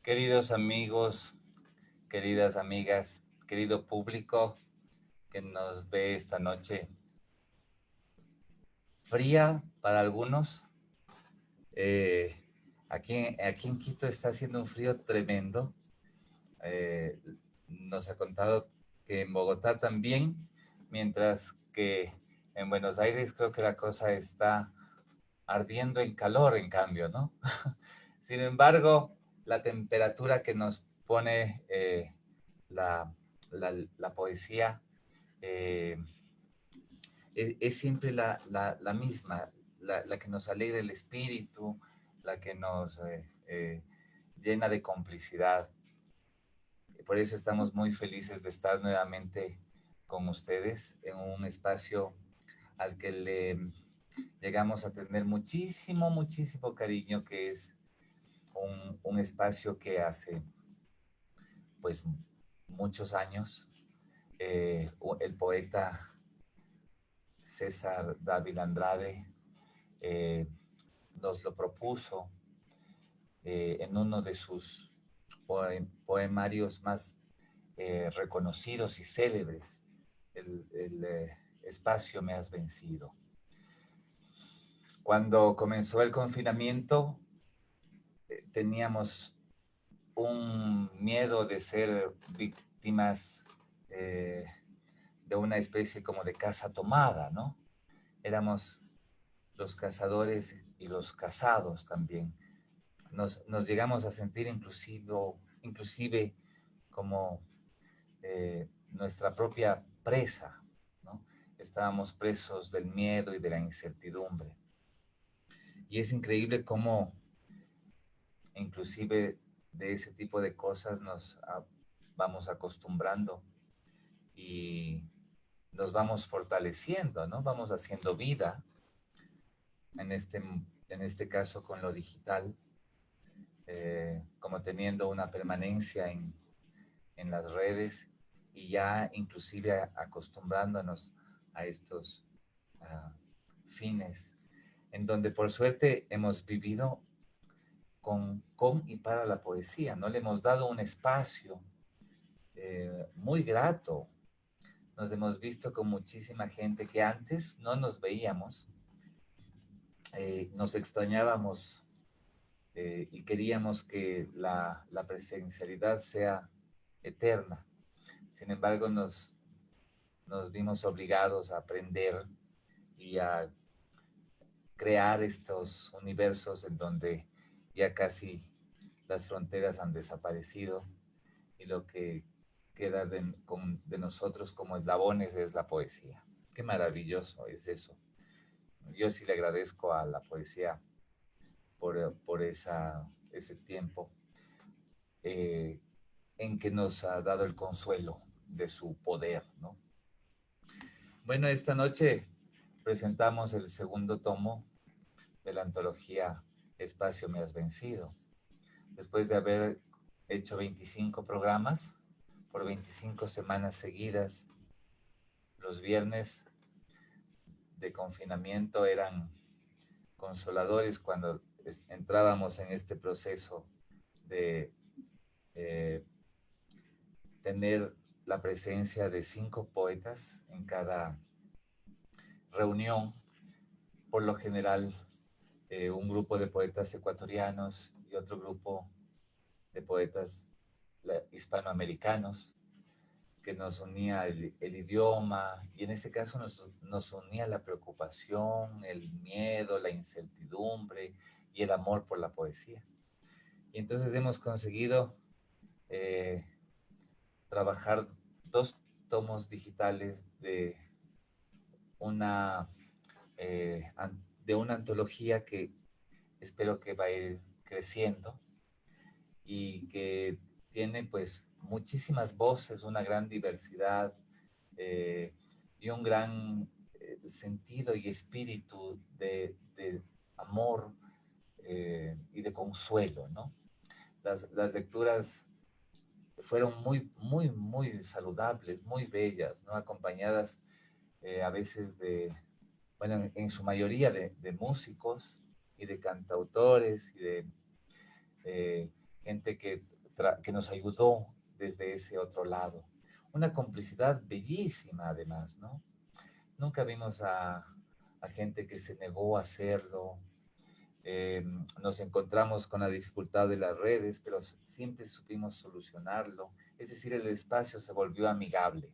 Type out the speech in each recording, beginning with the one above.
Queridos amigos, queridas amigas, querido público que nos ve esta noche fría para algunos. eh, aquí en Quito está haciendo un frío tremendo. Eh, Nos ha contado que en Bogotá también, mientras que en Buenos Aires creo que la cosa está ardiendo en calor, en cambio, ¿no? Sin embargo, la temperatura que nos pone la, la poesía eh, es siempre la misma, la que nos alegra el espíritu, la que nos llena de complicidad. Por eso estamos muy felices de estar nuevamente con ustedes en un espacio al que le llegamos a tener muchísimo, muchísimo cariño, que es un espacio que hace pues muchos años el poeta César Dávila Andrade eh, nos lo propuso en uno de sus poemarios más reconocidos y célebres, el espacio Me has vencido. Cuando comenzó el confinamiento, teníamos un miedo de ser víctimas eh, de una especie como de casa tomada, ¿no? Éramos los cazadores y los cazados también. Nos llegamos a sentir inclusive como nuestra propia presa, ¿no? Estábamos presos del miedo y de la incertidumbre. Y es increíble cómo inclusive de ese tipo de cosas vamos acostumbrando y nos vamos fortaleciendo, ¿no? Vamos haciendo vida, en este caso con lo digital, como teniendo una permanencia en las redes y ya inclusive acostumbrándonos a estos uh, fines, en donde por suerte hemos vivido con y para la poesía, ¿no? Le hemos dado un espacio muy grato. Nos hemos visto con muchísima gente que antes no nos veíamos, nos extrañábamos y queríamos que la presencialidad sea eterna. Sin embargo, nos vimos obligados a aprender y a crear estos universos en donde ya casi las fronteras han desaparecido y lo que queda de nosotros como eslabones es la poesía. Qué maravilloso es eso. Yo sí le agradezco a la poesía por ese tiempo eh, en que nos ha dado el consuelo de su poder, ¿no? Bueno, esta noche presentamos el segundo tomo de la antología Espacio Me has vencido. Después de haber hecho 25 programas por 25 semanas seguidas, los viernes de confinamiento eran consoladores cuando entrábamos en este proceso de eh, tener la presencia de 5 poetas en cada reunión, por lo general un grupo de poetas ecuatorianos y otro grupo de poetas hispanoamericanos, que nos unía el idioma, y en ese caso nos unía la preocupación, el miedo, la incertidumbre y el amor por la poesía. Y entonces hemos conseguido eh, trabajar 2 tomos digitales una, eh, de una antología que espero que va a ir creciendo y que tiene pues muchísimas voces, una gran diversidad eh, y un gran sentido y espíritu de amor y de consuelo, ¿no? Las lecturas fueron muy, muy, muy saludables, muy bellas, ¿no? Acompañadas a veces bueno, en su mayoría de músicos y de cantautores y de gente que que nos ayudó desde ese otro lado. Una complicidad bellísima además, ¿no? Nunca vimos a gente que se negó a hacerlo. Nos encontramos con la dificultad de las redes, pero siempre supimos solucionarlo. Es decir, el espacio se volvió amigable.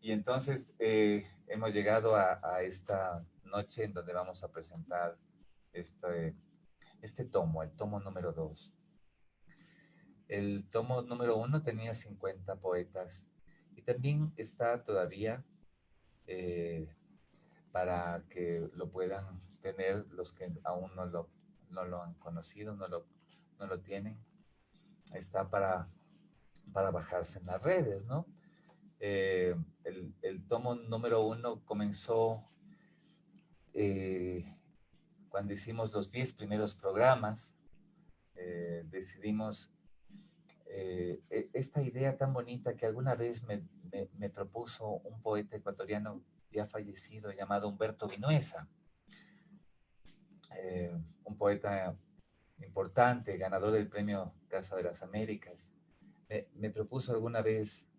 Y entonces hemos llegado a esta noche en donde vamos a presentar este tomo, el tomo número 2. El tomo número 1 tenía 50 poetas y también está todavía eh, para que lo puedan tener los que aún no lo han conocido, no lo tienen. Está para bajarse en las redes, ¿no? El tomo número 1 comenzó eh, cuando hicimos los 10 primeros programas. Decidimos esta idea tan bonita que alguna vez me propuso un poeta ecuatoriano ya fallecido llamado Humberto Vinuesa, un poeta importante, ganador del premio Casa de las Américas. Me propuso alguna vez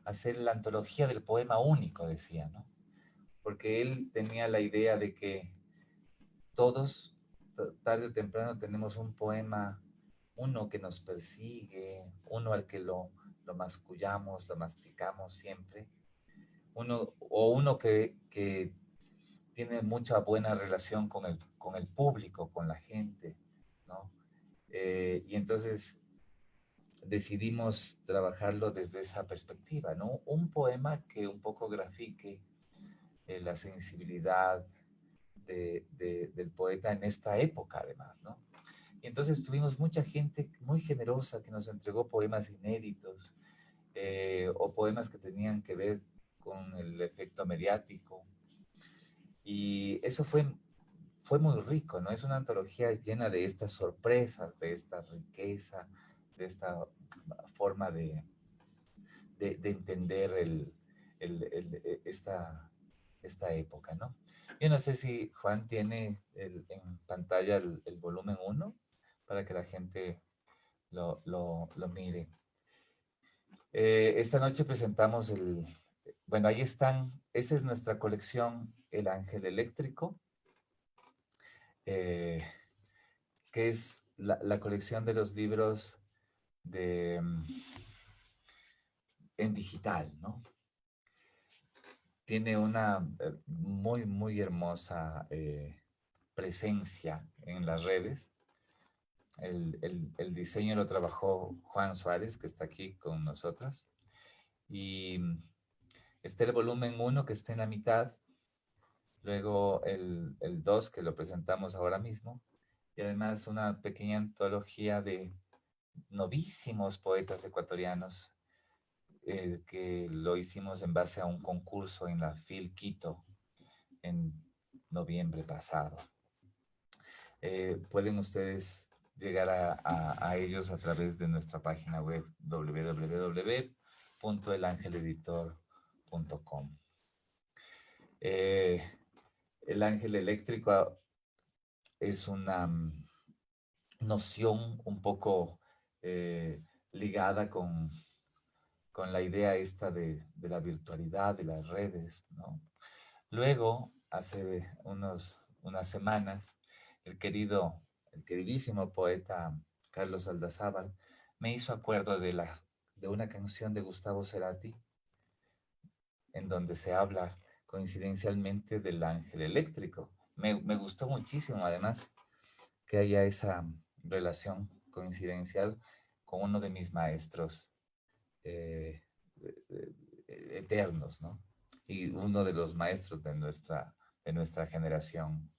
hacer la antología del poema único, decía, ¿no? Porque él tenía la idea de que todos, tarde o temprano, tenemos un poema, uno que nos persigue, uno al que lo mascullamos, lo masticamos siempre, uno que tiene mucha buena relación con el público, con la gente, ¿no? Y entonces decidimos trabajarlo desde esa perspectiva, ¿no? Un poema que un poco grafique la sensibilidad del poeta en esta época, además, ¿no? Y entonces tuvimos mucha gente muy generosa que nos entregó poemas inéditos o poemas que tenían que ver con el efecto mediático. Y eso fue muy rico, ¿no? Es una antología llena de estas sorpresas, de esta riqueza, de esta forma de entender esta época, ¿no? Yo no sé si Juan tiene en pantalla el volumen 1 para que la gente lo mire. Esta noche presentamos bueno, ahí están, esa es nuestra colección El Ángel Eléctrico, que es la colección de los libros en digital, ¿no? Tiene una muy hermosa presencia en las redes. El diseño lo trabajó Juan Suárez, que está aquí con nosotros. Y está el volumen 1 que está en la mitad, luego el 2 que lo presentamos ahora mismo, y además una pequeña antología de novísimos poetas ecuatorianos que lo hicimos en base a un concurso en la FIL Quito en noviembre pasado. Pueden ustedes llegar a ellos a través de nuestra página web www.elangeleditor.com. El ángel eléctrico es una noción un poco ligada con la idea esta de la virtualidad, de las redes, ¿no? Luego, hace unas semanas, el queridísimo poeta Carlos Aldazábal me hizo acuerdo de una canción de Gustavo Cerati en donde se habla coincidencialmente del ángel eléctrico. Me gustó muchísimo, además, que haya esa relación coincidencial con uno de mis maestros eh, eternos, ¿no? Y uno de los maestros de nuestra generación.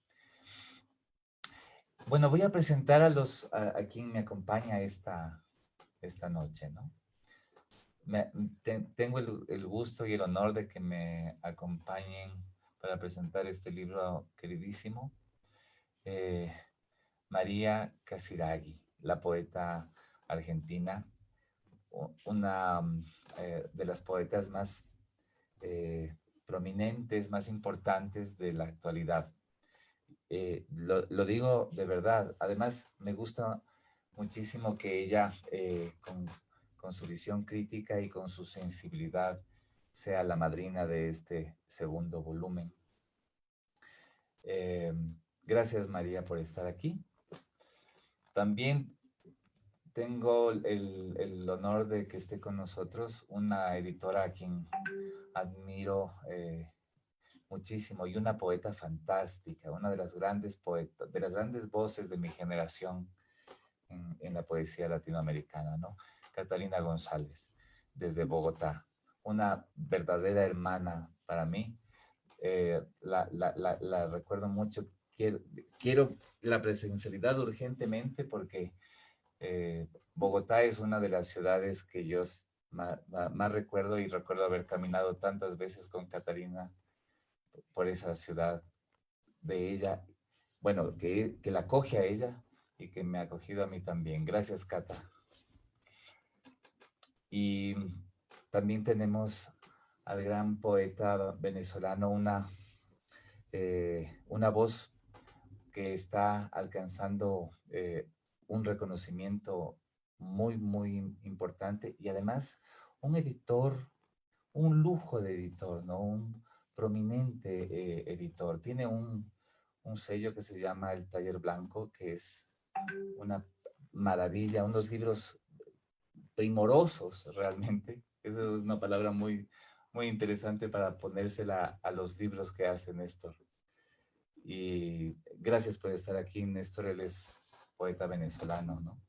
Bueno, voy a presentar a quien me acompaña esta noche, ¿no? Tengo el gusto y el honor de que me acompañen para presentar este libro queridísimo, María Casiraghi, la poeta argentina, una de las poetas más prominentes, más importantes de la actualidad. Lo digo de verdad. Además, me gusta muchísimo que ella, con su visión crítica y con su sensibilidad, sea la madrina de este segundo volumen. Eh, Gracias, María, por estar aquí. También tengo el honor de que esté con nosotros una editora a quien admiro muchísimo y una poeta fantástica, una de las grandes poetas, de las grandes voces de mi generación en la poesía latinoamericana, ¿no? Catalina González, desde Bogotá, una verdadera hermana para mí. La recuerdo mucho. Quiero la presencialidad urgentemente porque Bogotá es una de las ciudades que yo más recuerdo, y recuerdo haber caminado tantas veces con Catalina por esa ciudad de ella, bueno, que la acoge a ella y que me ha acogido a mí también. Gracias, Cata. Y también tenemos al gran poeta venezolano, una voz que está alcanzando un reconocimiento muy, muy importante, y además un editor, un lujo de editor, ¿no? Un prominente editor. Tiene un sello que se llama El Taller Blanco, que es una maravilla, unos libros primorosos realmente. Esa es una palabra muy, muy interesante para ponérsela a los libros que hace Néstor. Y gracias por estar aquí, Néstor. Él es poeta venezolano, ¿no?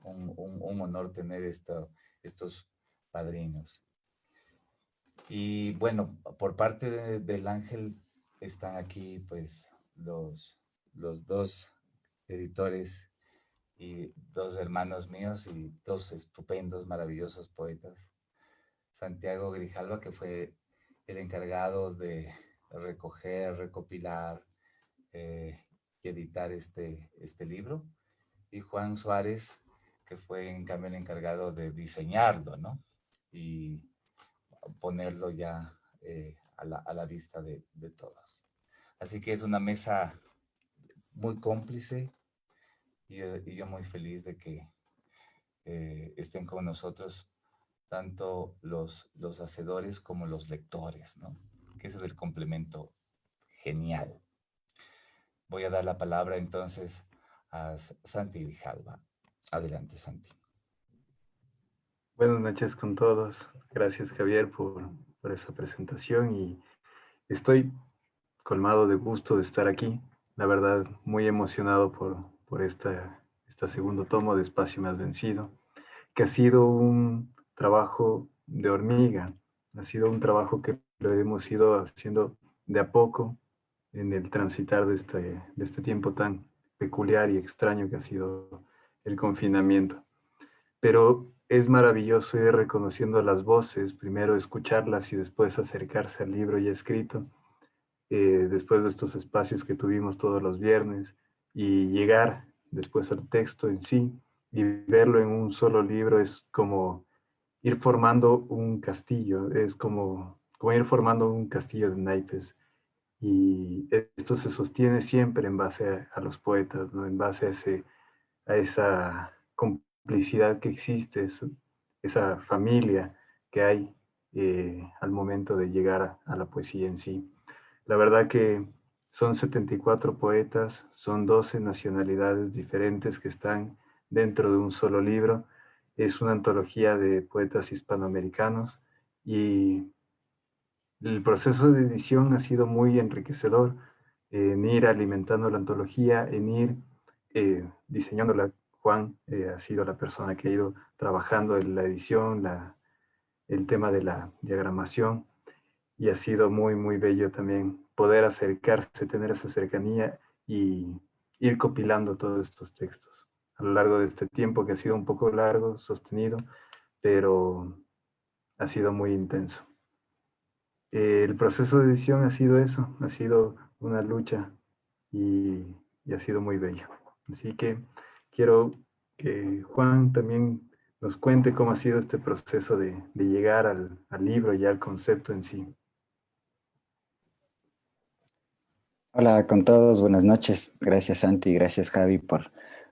Un honor tener estos padrinos. Y bueno, por parte del Ángel están aquí pues los dos editores y dos hermanos míos y dos estupendos, maravillosos poetas. Santiago Grijalva, que fue el encargado de recoger, recopilar y editar este libro, y Juan Suárez, que fue en cambio el encargado de diseñarlo, ¿no? Y ponerlo ya a la vista de todos. Así que es una mesa muy cómplice, y yo muy feliz de que estén con nosotros tanto los hacedores como los lectores, ¿no? Que ese es el complemento genial. Voy a dar la palabra entonces a Santi Grijalva. Adelante, Santi. Buenas noches con todos. Gracias, Javier, por esa presentación, y estoy colmado de gusto de estar aquí. La verdad, muy emocionado por esta segundo tomo de Espacio Más Vencido, que ha sido un trabajo de hormiga. Ha sido un trabajo que lo hemos ido haciendo de a poco en el transitar de este tiempo tan peculiar y extraño que ha sido el confinamiento. Pero es maravilloso ir reconociendo las voces, primero escucharlas y después acercarse al libro ya escrito, después de estos espacios que tuvimos todos los viernes, y llegar después al texto en sí y verlo en un solo libro es como ir formando un castillo, es como ir formando un castillo de naipes. Y esto se sostiene siempre en base a los poetas, ¿no? En base a esa complicidad que existe, esa familia que hay al momento de llegar a la poesía en sí. La verdad que son 74 poetas, son 12 nacionalidades diferentes que están dentro de un solo libro. Es una antología de poetas hispanoamericanos, y el proceso de edición ha sido muy enriquecedor en ir alimentando la antología, en ir diseñándola. Juan ha sido la persona que ha ido trabajando en la edición, el tema de la diagramación, y ha sido muy, muy bello también poder acercarse, tener esa cercanía y ir compilando todos estos textos a lo largo de este tiempo, que ha sido un poco largo, sostenido, pero ha sido muy intenso. El proceso de edición ha sido eso, ha sido una lucha, y ha sido muy bello. Así que quiero que Juan también nos cuente cómo ha sido este proceso de llegar al libro y al concepto en sí. Hola con todos, buenas noches. Gracias Santi, gracias Javi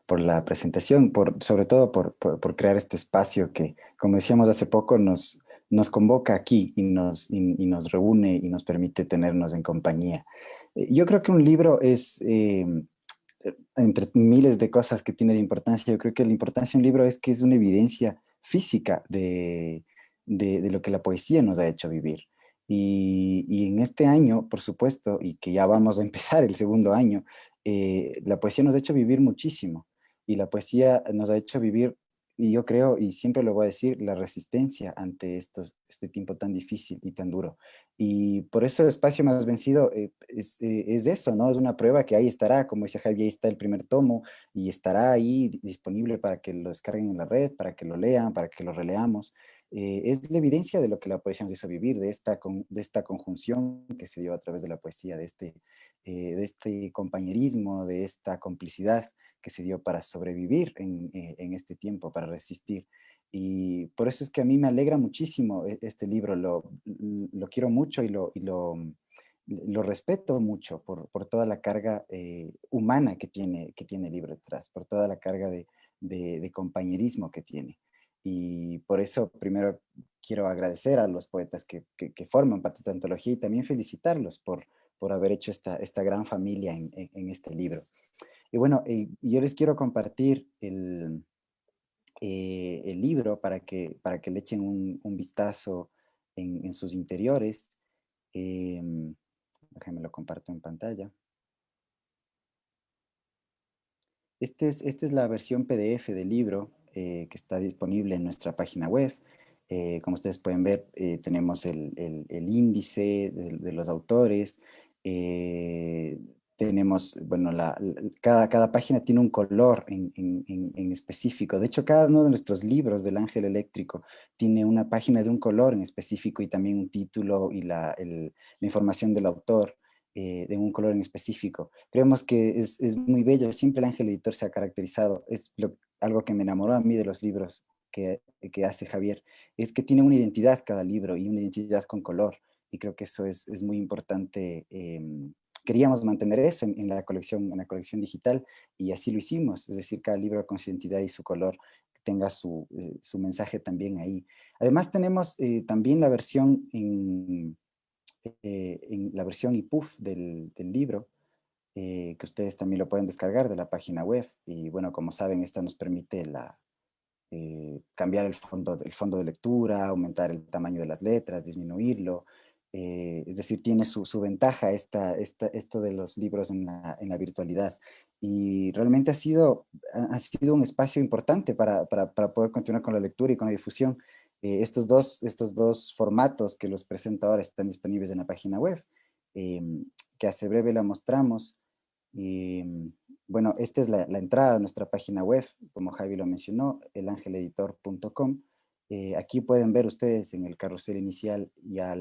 por la presentación, sobre todo por crear este espacio que, como decíamos hace poco, nos convoca aquí y nos reúne y nos permite tenernos en compañía. Yo creo que un libro es, entre miles de cosas que tiene de importancia, yo creo que la importancia de un libro es que es una evidencia física de lo que la poesía nos ha hecho vivir. Y en este año, por supuesto, y que ya vamos a empezar el segundo año, la poesía nos ha hecho vivir muchísimo. Y la poesía nos ha hecho vivir, y yo creo, y siempre lo voy a decir, la resistencia ante este tiempo tan difícil y tan duro. Y por eso Espacio Más Vencido es eso, ¿no? Es una prueba que ahí estará, como dice Javier, ahí está el primer tomo y estará ahí disponible para que lo descarguen en la red, para que lo lean, para que lo releamos. Es la evidencia de lo que la poesía nos hizo vivir, de esta conjunción que se dio a través de la poesía, de este compañerismo, de esta complicidad que se dio para sobrevivir en este tiempo, para resistir. Y por eso es que a mí me alegra muchísimo este libro, lo quiero mucho lo respeto mucho por toda la carga humana que tiene el libro detrás, por toda la carga de compañerismo que tiene. Y por eso primero quiero agradecer a los poetas que forman parte de esta antología y también felicitarlos por haber hecho esta gran familia en este libro. Y bueno, yo les quiero compartir el libro para que le echen un vistazo en sus interiores. Déjame lo comparto en pantalla. Esta es la versión PDF del libro que está disponible en nuestra página web. Como ustedes pueden ver, tenemos el índice de los autores. Tenemos, bueno, cada página tiene un color en específico. De hecho, cada uno de nuestros libros del Ángel Eléctrico tiene una página de un color en específico y también un título y la información del autor de un color en específico. Creemos que es muy bello, siempre el Ángel Editor se ha caracterizado, algo que me enamoró a mí de los libros que hace Javier, es que tiene una identidad cada libro y una identidad con color, y creo que eso es muy importante. Queríamos mantener eso en la colección digital, y así lo hicimos, es decir, cada libro con su identidad y su color tenga su mensaje también ahí. Además tenemos también la versión en la versión EPUB del libro, que ustedes también lo pueden descargar de la página web. Y bueno, como saben, esta nos permite cambiar el fondo de lectura, aumentar el tamaño de las letras, disminuirlo. Es decir, tiene su ventaja esto de los libros en la virtualidad. Y realmente ha sido un espacio importante para poder continuar con la lectura y con la difusión. Estos dos formatos que los presento ahora están disponibles en la página web, eh, que hace breve la mostramos. Y bueno, esta es la entrada a nuestra página web, como Javi lo mencionó, elangeleditor.com. Aquí pueden ver ustedes en el carrusel inicial ya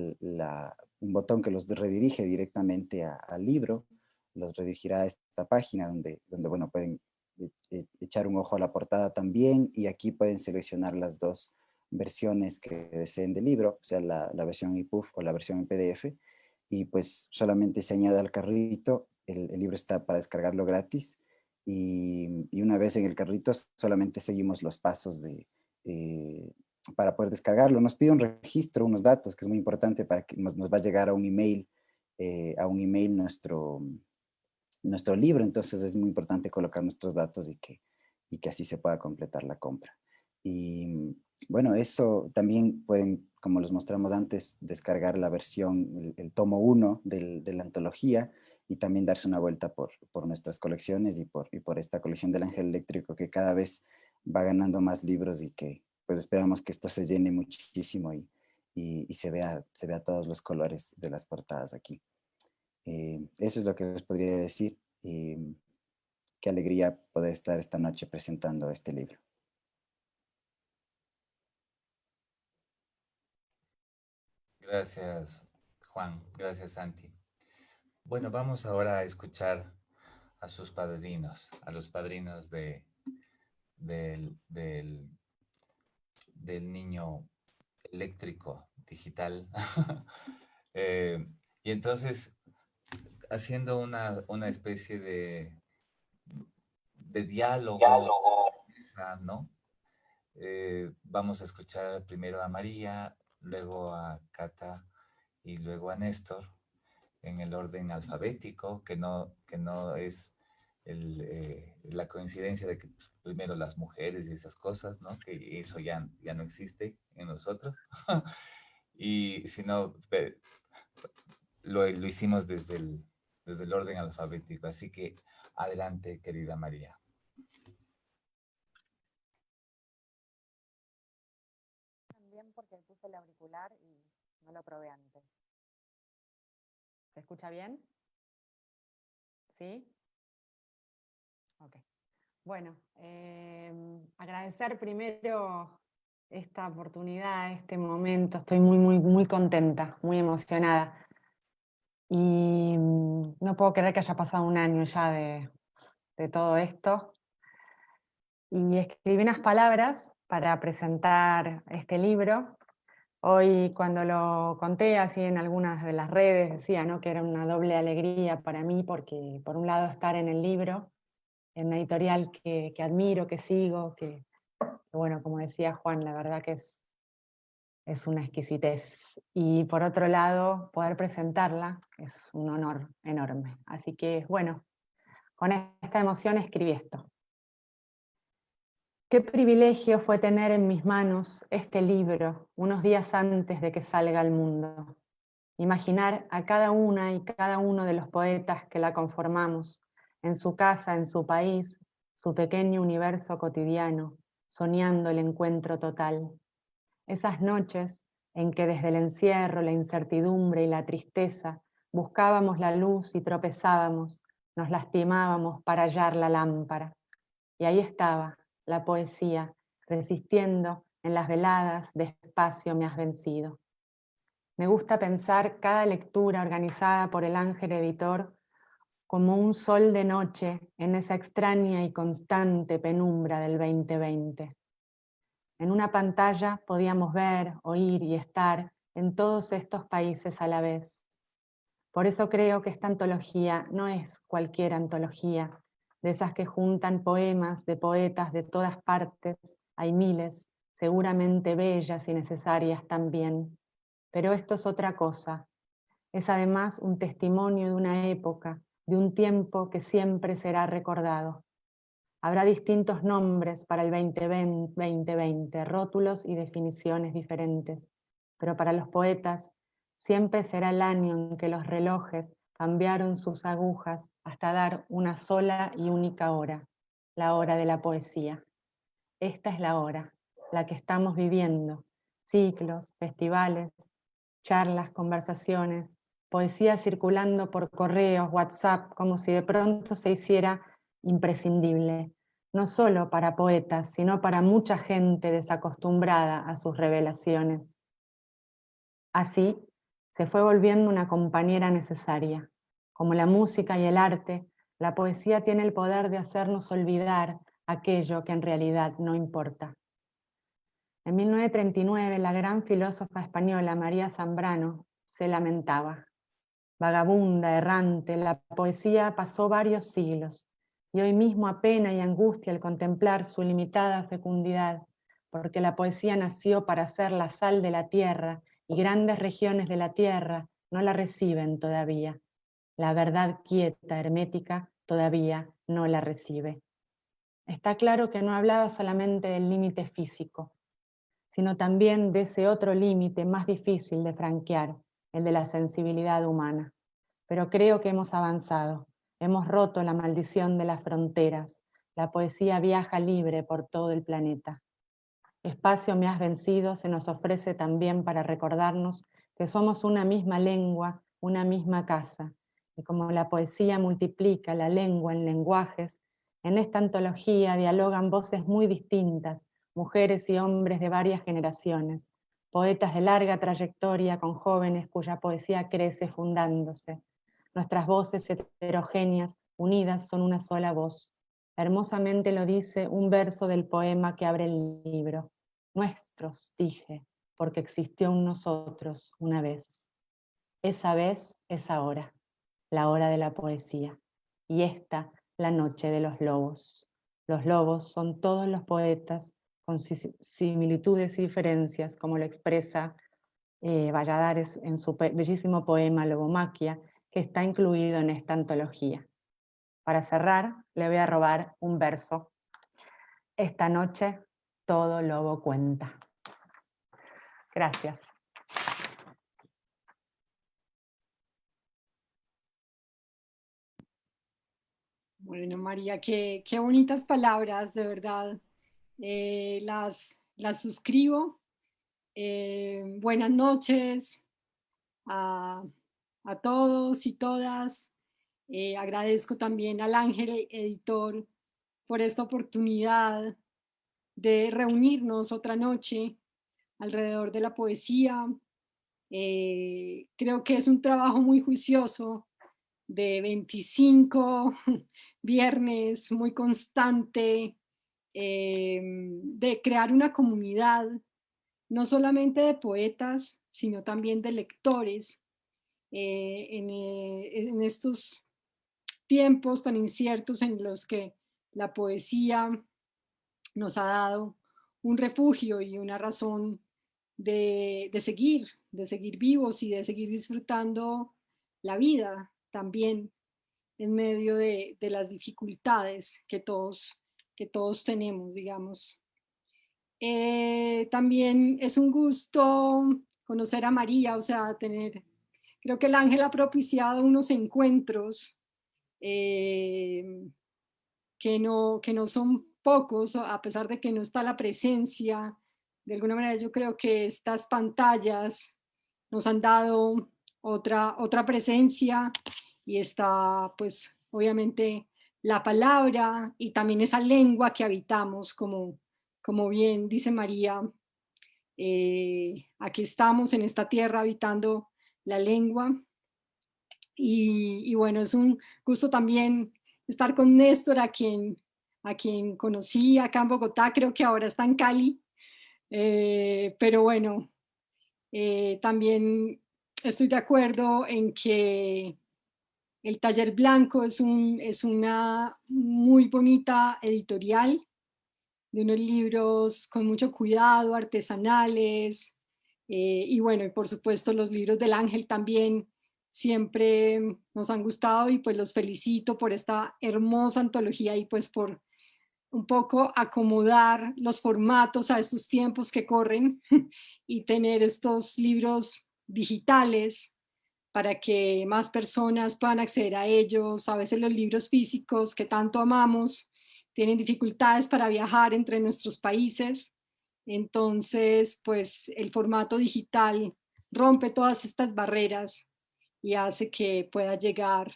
un botón que los redirige directamente al libro, los redirigirá a esta página donde bueno, pueden echar un ojo a la portada también, y aquí pueden seleccionar las dos versiones que deseen del libro, o sea, la versión EPUB o la versión en PDF, y pues solamente se añade al carrito. El libro está para descargarlo gratis, y una vez en el carrito solamente seguimos los pasos para poder descargarlo. Nos pide un registro, unos datos, que es muy importante para que nos va a llegar a un email nuestro libro, entonces es muy importante colocar nuestros datos y que así se pueda completar la compra. Y bueno, eso también pueden, como les mostramos antes, descargar la versión, el tomo 1 de la antología, y también darse una vuelta por nuestras colecciones y por esta colección del Ángel Eléctrico, que cada vez va ganando más libros, y que pues esperamos que esto se llene muchísimo y se vea todos los colores de las portadas aquí. Eso es lo que les podría decir. Qué alegría poder estar esta noche presentando este libro. Gracias, Juan. Gracias, Santi. Bueno, vamos ahora a escuchar a sus padrinos, a los padrinos del, del, del niño eléctrico digital. Eh, y entonces, haciendo una especie de diálogo, ¿no? Vamos a escuchar primero a María, luego a Cata y luego a Néstor en el orden alfabético, que no es la coincidencia de que pues, primero las mujeres y esas cosas, ¿no? Que eso ya no existe en nosotros. Y sino lo hicimos desde el orden alfabético. Así que adelante, querida María. También porque puse el auricular y no lo probé antes. ¿Se escucha bien? ¿Sí? Ok. Bueno, agradecer primero esta oportunidad, este momento. Estoy muy contenta, muy emocionada. Y no puedo creer que haya pasado un año ya de todo esto. Y escribí unas palabras para presentar este libro. Hoy cuando lo conté así en algunas de las redes decía, ¿no?, que era una doble alegría para mí porque por un lado estar en el libro, en una editorial que admiro, que sigo, que bueno, como decía Juan, la verdad que es una exquisitez. Y por otro lado, poder presentarla es un honor enorme. Así que bueno, con esta emoción escribí esto. Qué privilegio fue tener en mis manos este libro unos días antes de que salga al mundo. Imaginar a cada una y cada uno de los poetas que la conformamos, en su casa, en su país, su pequeño universo cotidiano, soñando el encuentro total. Esas noches en que desde el encierro, la incertidumbre y la tristeza buscábamos la luz y tropezábamos, nos lastimábamos para hallar la lámpara. Y ahí estaba, la poesía, resistiendo en las veladas, despacio me has vencido. Me gusta pensar cada lectura organizada por el ángel editor como un sol de noche en esa extraña y constante penumbra del 2020. En una pantalla podíamos ver, oír y estar en todos estos países a la vez. Por eso creo que esta antología no es cualquier antología, de esas que juntan poemas de poetas de todas partes, hay miles, seguramente bellas y necesarias también. Pero esto es otra cosa. Es además un testimonio de una época, de un tiempo que siempre será recordado. Habrá distintos nombres para el 2020, rótulos y definiciones diferentes, pero para los poetas siempre será el año en que los relojes cambiaron sus agujas hasta dar una sola y única hora, la hora de la poesía. Esta es la hora, la que estamos viviendo, ciclos, festivales, charlas, conversaciones, poesía circulando por correos, WhatsApp, como si de pronto se hiciera imprescindible, no solo para poetas, sino para mucha gente desacostumbrada a sus revelaciones. Así, se fue volviendo una compañera necesaria. Como la música y el arte, la poesía tiene el poder de hacernos olvidar aquello que en realidad no importa. En 1939, la gran filósofa española María Zambrano se lamentaba. Vagabunda, errante, la poesía pasó varios siglos, y hoy mismo apena y angustia al contemplar su limitada fecundidad, porque la poesía nació para ser la sal de la tierra, y grandes regiones de la tierra no la reciben todavía. La verdad quieta, hermética, todavía no la recibe. Está claro que no hablaba solamente del límite físico, sino también de ese otro límite más difícil de franquear, el de la sensibilidad humana. Pero creo que hemos avanzado, hemos roto la maldición de las fronteras, la poesía viaja libre por todo el planeta. Espacio me has vencido se nos ofrece también para recordarnos que somos una misma lengua, una misma casa, y como la poesía multiplica la lengua en lenguajes, en esta antología dialogan voces muy distintas, mujeres y hombres de varias generaciones, poetas de larga trayectoria con jóvenes cuya poesía crece fundándose. Nuestras voces heterogéneas, unidas, son una sola voz. Hermosamente lo dice un verso del poema que abre el libro. Nuestros, dije, porque existió un nosotros una vez. Esa vez es ahora, la hora de la poesía. Y esta, la noche de los lobos. Los lobos son todos los poetas con similitudes y diferencias, como lo expresa Valladares en su bellísimo poema Lobomaquia, que está incluido en esta antología. Para cerrar, le voy a robar un verso. Esta noche todo lobo cuenta. Gracias. Bueno, María, qué bonitas palabras, de verdad. Las suscribo. Buenas noches a todos y todas. Agradezco también al Ángel Editor por esta oportunidad de reunirnos otra noche alrededor de la poesía. Creo que es un trabajo muy juicioso de 25 viernes, muy constante, de crear una comunidad, no solamente de poetas, sino también de lectores, en estos tiempos tan inciertos en los que la poesía nos ha dado un refugio y una razón de seguir vivos y de seguir disfrutando la vida también en medio de las dificultades que todos tenemos, digamos. También es un gusto conocer a María, o sea, creo que el Ángel ha propiciado unos encuentros que no son pocos, a pesar de que no está la presencia. De alguna manera yo creo que estas pantallas nos han dado otra presencia, y está pues obviamente la palabra y también esa lengua que habitamos, como bien dice María. Aquí estamos en esta tierra habitando la lengua, y bueno, es un gusto también estar con Néstor, a quien conocí acá en Bogotá, creo que ahora está en Cali, pero bueno, también estoy de acuerdo en que el Taller Blanco es una muy bonita editorial, de unos libros con mucho cuidado, artesanales, y bueno, y por supuesto los libros del Ángel también siempre nos han gustado, y pues los felicito por esta hermosa antología y pues por un poco acomodar los formatos a estos tiempos que corren y tener estos libros digitales para que más personas puedan acceder a ellos. A veces los libros físicos que tanto amamos tienen dificultades para viajar entre nuestros países. Entonces, pues el formato digital rompe todas estas barreras y hace que pueda llegar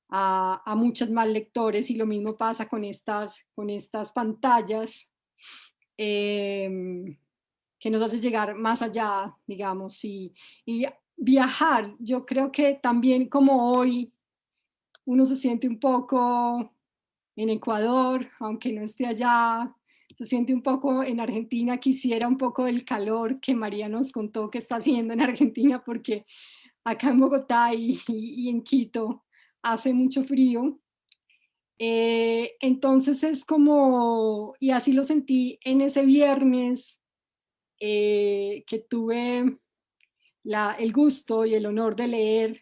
a muchos más lectores, y lo mismo pasa con estas pantallas, que nos hace llegar más allá, digamos, y viajar. Yo creo que también, como hoy uno se siente un poco en Ecuador, aunque no esté allá, se siente un poco en Argentina. Quisiera un poco del calor que María nos contó que está haciendo en Argentina, porque acá en Bogotá y en Quito hace mucho frío. Entonces es como, y así lo sentí en ese viernes, que tuve el gusto y el honor de leer,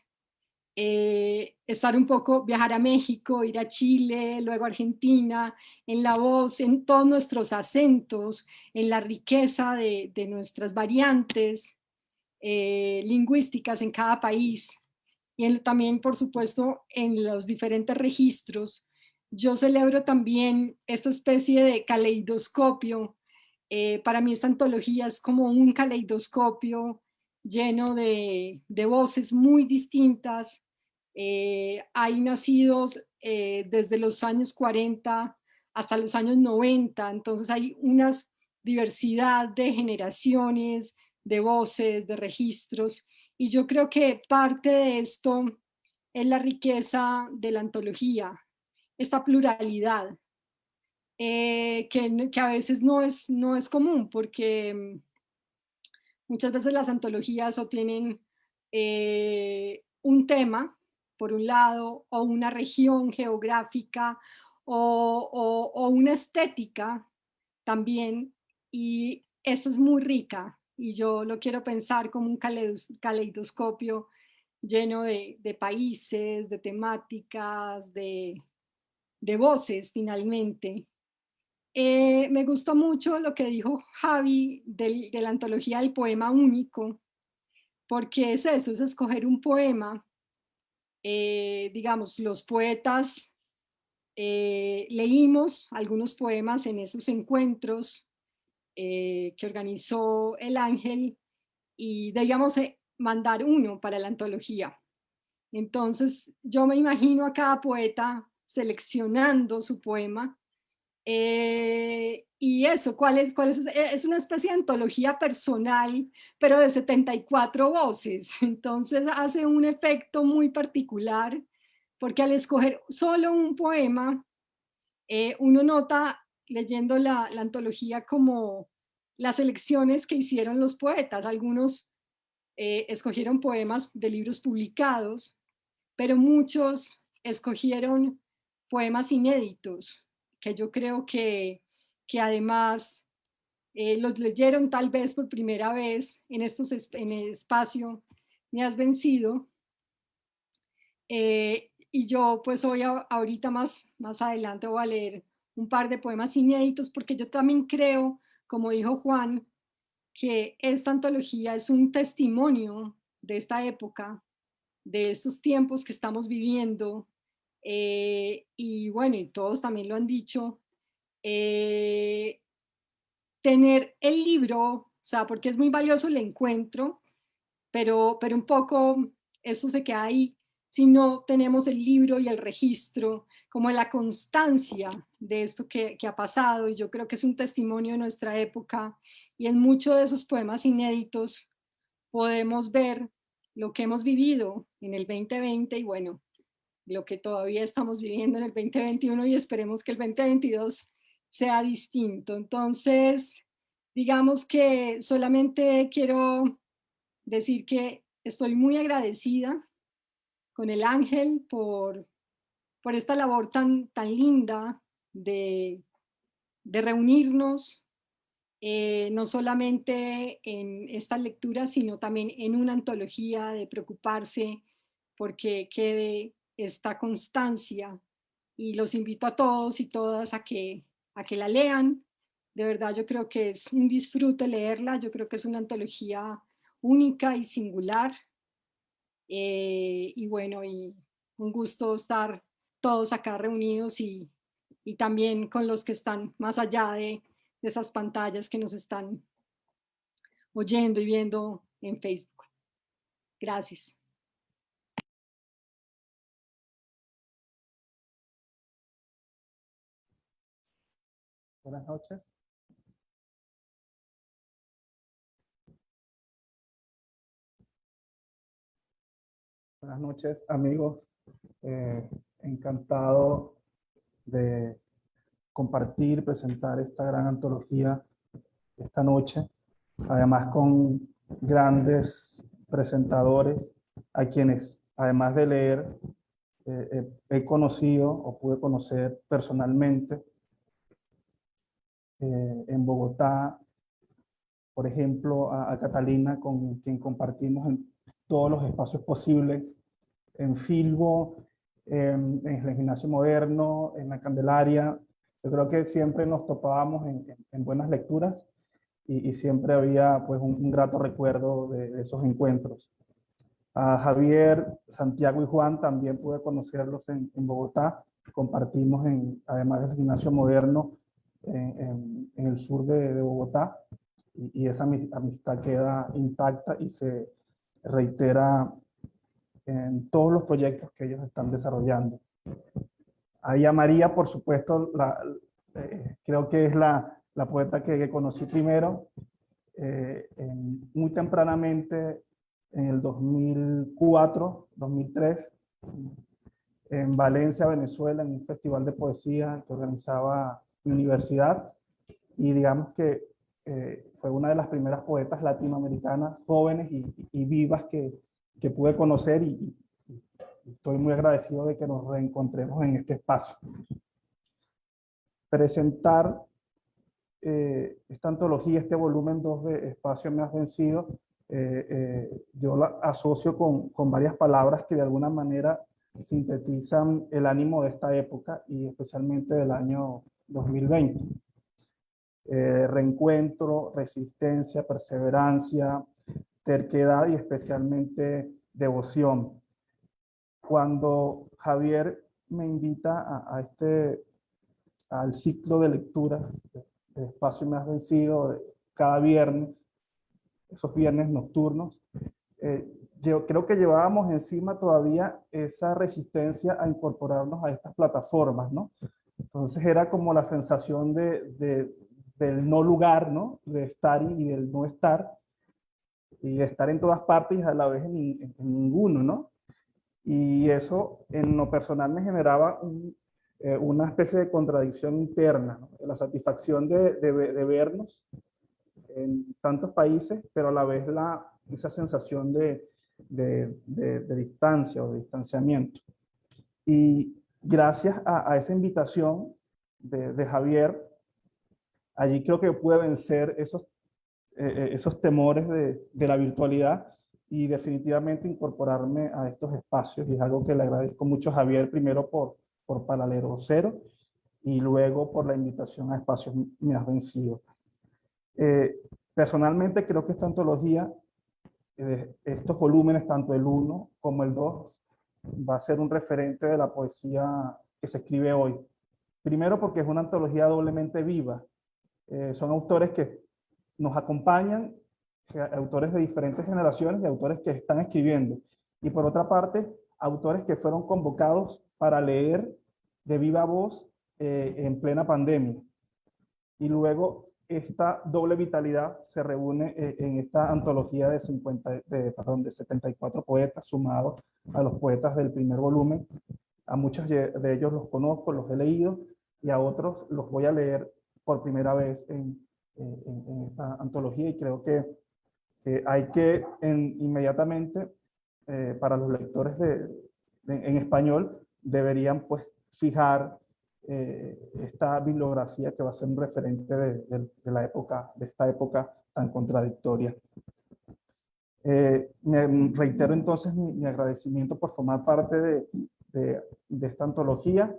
estar un poco, viajar a México, ir a Chile, luego a Argentina, en la voz, en todos nuestros acentos, en la riqueza de nuestras variantes lingüísticas en cada país, y también, por supuesto, en los diferentes registros. Yo celebro también esta especie de caleidoscopio. Para mí esta antología es como un caleidoscopio lleno de voces muy distintas. Hay nacidos desde los años 40 hasta los años 90, entonces hay una diversidad de generaciones, de voces, de registros, y yo creo que parte de esto es la riqueza de la antología, esta pluralidad, que a veces no es común, porque muchas veces las antologías o tienen un tema, por un lado, o una región geográfica, o una estética también, y esta es muy rica, y yo lo quiero pensar como un caleidoscopio lleno de países, de temáticas, de voces finalmente. Me gustó mucho lo que dijo Javi de la antología del poema único, porque es eso, es escoger un poema. Digamos, los poetas leímos algunos poemas en esos encuentros que organizó el Ángel y debíamos mandar uno para la antología. Entonces yo me imagino a cada poeta seleccionando su poema y eso, es una especie de antología personal, pero de 74 voces. Entonces hace un efecto muy particular, porque al escoger solo un poema, uno nota leyendo la antología como las elecciones que hicieron los poetas. Algunos escogieron poemas de libros publicados, pero muchos escogieron poemas inéditos, que yo creo que además los leyeron tal vez por primera vez en el espacio Me Has Vencido. Y yo pues hoy ahorita más adelante voy a leer un par de poemas inéditos, porque yo también creo, como dijo Juan, que esta antología es un testimonio de esta época, de estos tiempos que estamos viviendo, y bueno, y todos también lo han dicho, tener el libro, o sea, porque es muy valioso el encuentro, pero un poco eso se queda ahí si no tenemos el libro y el registro, como la constancia de esto que ha pasado, y yo creo que es un testimonio de nuestra época, y en muchos de esos poemas inéditos podemos ver lo que hemos vivido en el 2020 y bueno, lo que todavía estamos viviendo en el 2021 y esperemos que el 2022 sea distinto. Entonces, digamos que solamente quiero decir que estoy muy agradecida con el Ángel por esta labor tan linda de reunirnos, no solamente en esta lectura, sino también en una antología, de preocuparse porque quede esta constancia. Y los invito a todos y todas a que la lean. De verdad, yo creo que es un disfrute leerla. Yo creo que es una antología única y singular. Y bueno, y un gusto estar todos acá reunidos y también con los que están más allá de esas pantallas que nos están oyendo y viendo en Facebook. Gracias. Buenas noches. Buenas noches, amigos. Encantado de compartir, presentar esta gran antología esta noche. Además con grandes presentadores a quienes, además de leer, he conocido o pude conocer personalmente en Bogotá, por ejemplo, a Catalina, con quien compartimos en todos los espacios posibles, en Filbo, en el Gimnasio Moderno, en la Candelaria. Yo creo que siempre nos topábamos en buenas lecturas y siempre había pues un grato recuerdo de esos encuentros. A Javier, Santiago y Juan también pude conocerlos en Bogotá. Compartimos, además del Gimnasio Moderno, en el sur de Bogotá, y esa amistad queda intacta y se reitera en todos los proyectos que ellos están desarrollando. Ahí a María, por supuesto, creo que es la poeta que conocí primero, muy tempranamente, en el 2004, 2003, en Valencia, Venezuela, en un festival de poesía que organizaba mi universidad, y digamos que fue una de las primeras poetas latinoamericanas jóvenes y vivas que pude conocer, y estoy muy agradecido de que nos reencontremos en este espacio. presentar esta antología, este volumen 2 de Espacio Me Has Vencido, yo la asocio con varias palabras que de alguna manera sintetizan el ánimo de esta época y especialmente del año 2020. Reencuentro, resistencia, perseverancia, terquedad y especialmente devoción. Cuando Javier me invita al ciclo de lecturas de Espacio Me Has Vencido cada viernes, esos viernes nocturnos, yo creo que llevábamos encima todavía esa resistencia a incorporarnos a estas plataformas, ¿no? Entonces era como la sensación del no lugar, ¿no? De estar y del no estar, y de estar en todas partes y a la vez en ninguno, ¿no? Y eso en lo personal me generaba una especie de contradicción interna, ¿no? La satisfacción de vernos en tantos países, pero a la vez esa sensación de distancia o de distanciamiento. Y gracias a esa invitación de Javier, allí creo que pude vencer esos temores de la virtualidad y definitivamente incorporarme a estos espacios. Y es algo que le agradezco mucho a Javier, primero por Paralelo Cero y luego por la invitación a Espacios Me Has Vencido. Personalmente creo que esta antología, estos volúmenes, tanto el 1 como el 2, va a ser un referente de la poesía que se escribe hoy. Primero porque es una antología doblemente viva. Son autores que nos acompañan, autores de diferentes generaciones y autores que están escribiendo. Y por otra parte, autores que fueron convocados para leer de viva voz en plena pandemia. Y luego esta doble vitalidad se reúne en esta antología de 74 poetas sumados a los poetas del primer volumen. A muchos de ellos los conozco, los he leído, y a otros los voy a leer por primera vez en esta antología, y creo que hay que inmediatamente, para los lectores en español, deberían pues fijar esta bibliografía que va a ser un referente de la época, de esta época tan contradictoria. Me reitero entonces mi agradecimiento por formar parte de esta antología.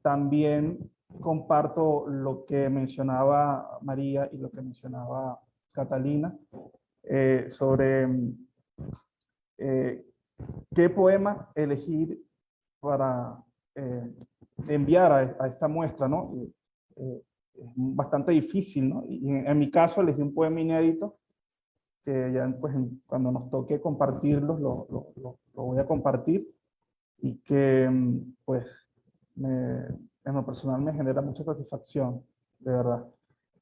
También comparto lo que mencionaba María y lo que mencionaba Catalina sobre qué poema elegir para enviar a esta muestra, ¿no? Es bastante difícil, ¿no? Y en mi caso elegí un poema inédito que ya pues cuando nos toque compartirlos lo voy a compartir, y que pues en lo personal me genera mucha satisfacción, de verdad.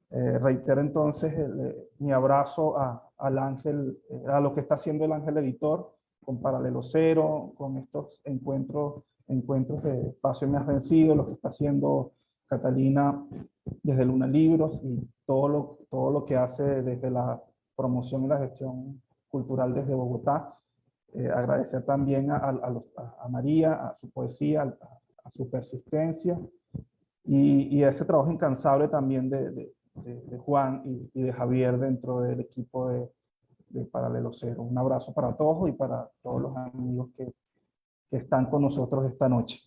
Reitero entonces mi abrazo al Ángel, a lo que está haciendo el Ángel Editor con Paralelo Cero, con estos encuentros de Espacio Me Has Vencido, lo que está haciendo Catalina desde Luna Libros y todo lo que hace desde la promoción y la gestión cultural desde Bogotá. Agradecer también a María, a su poesía, a su persistencia y a ese trabajo incansable también de Juan y de Javier dentro del equipo de Paralelo Cero. Un abrazo para todos y para todos los amigos que están con nosotros esta noche.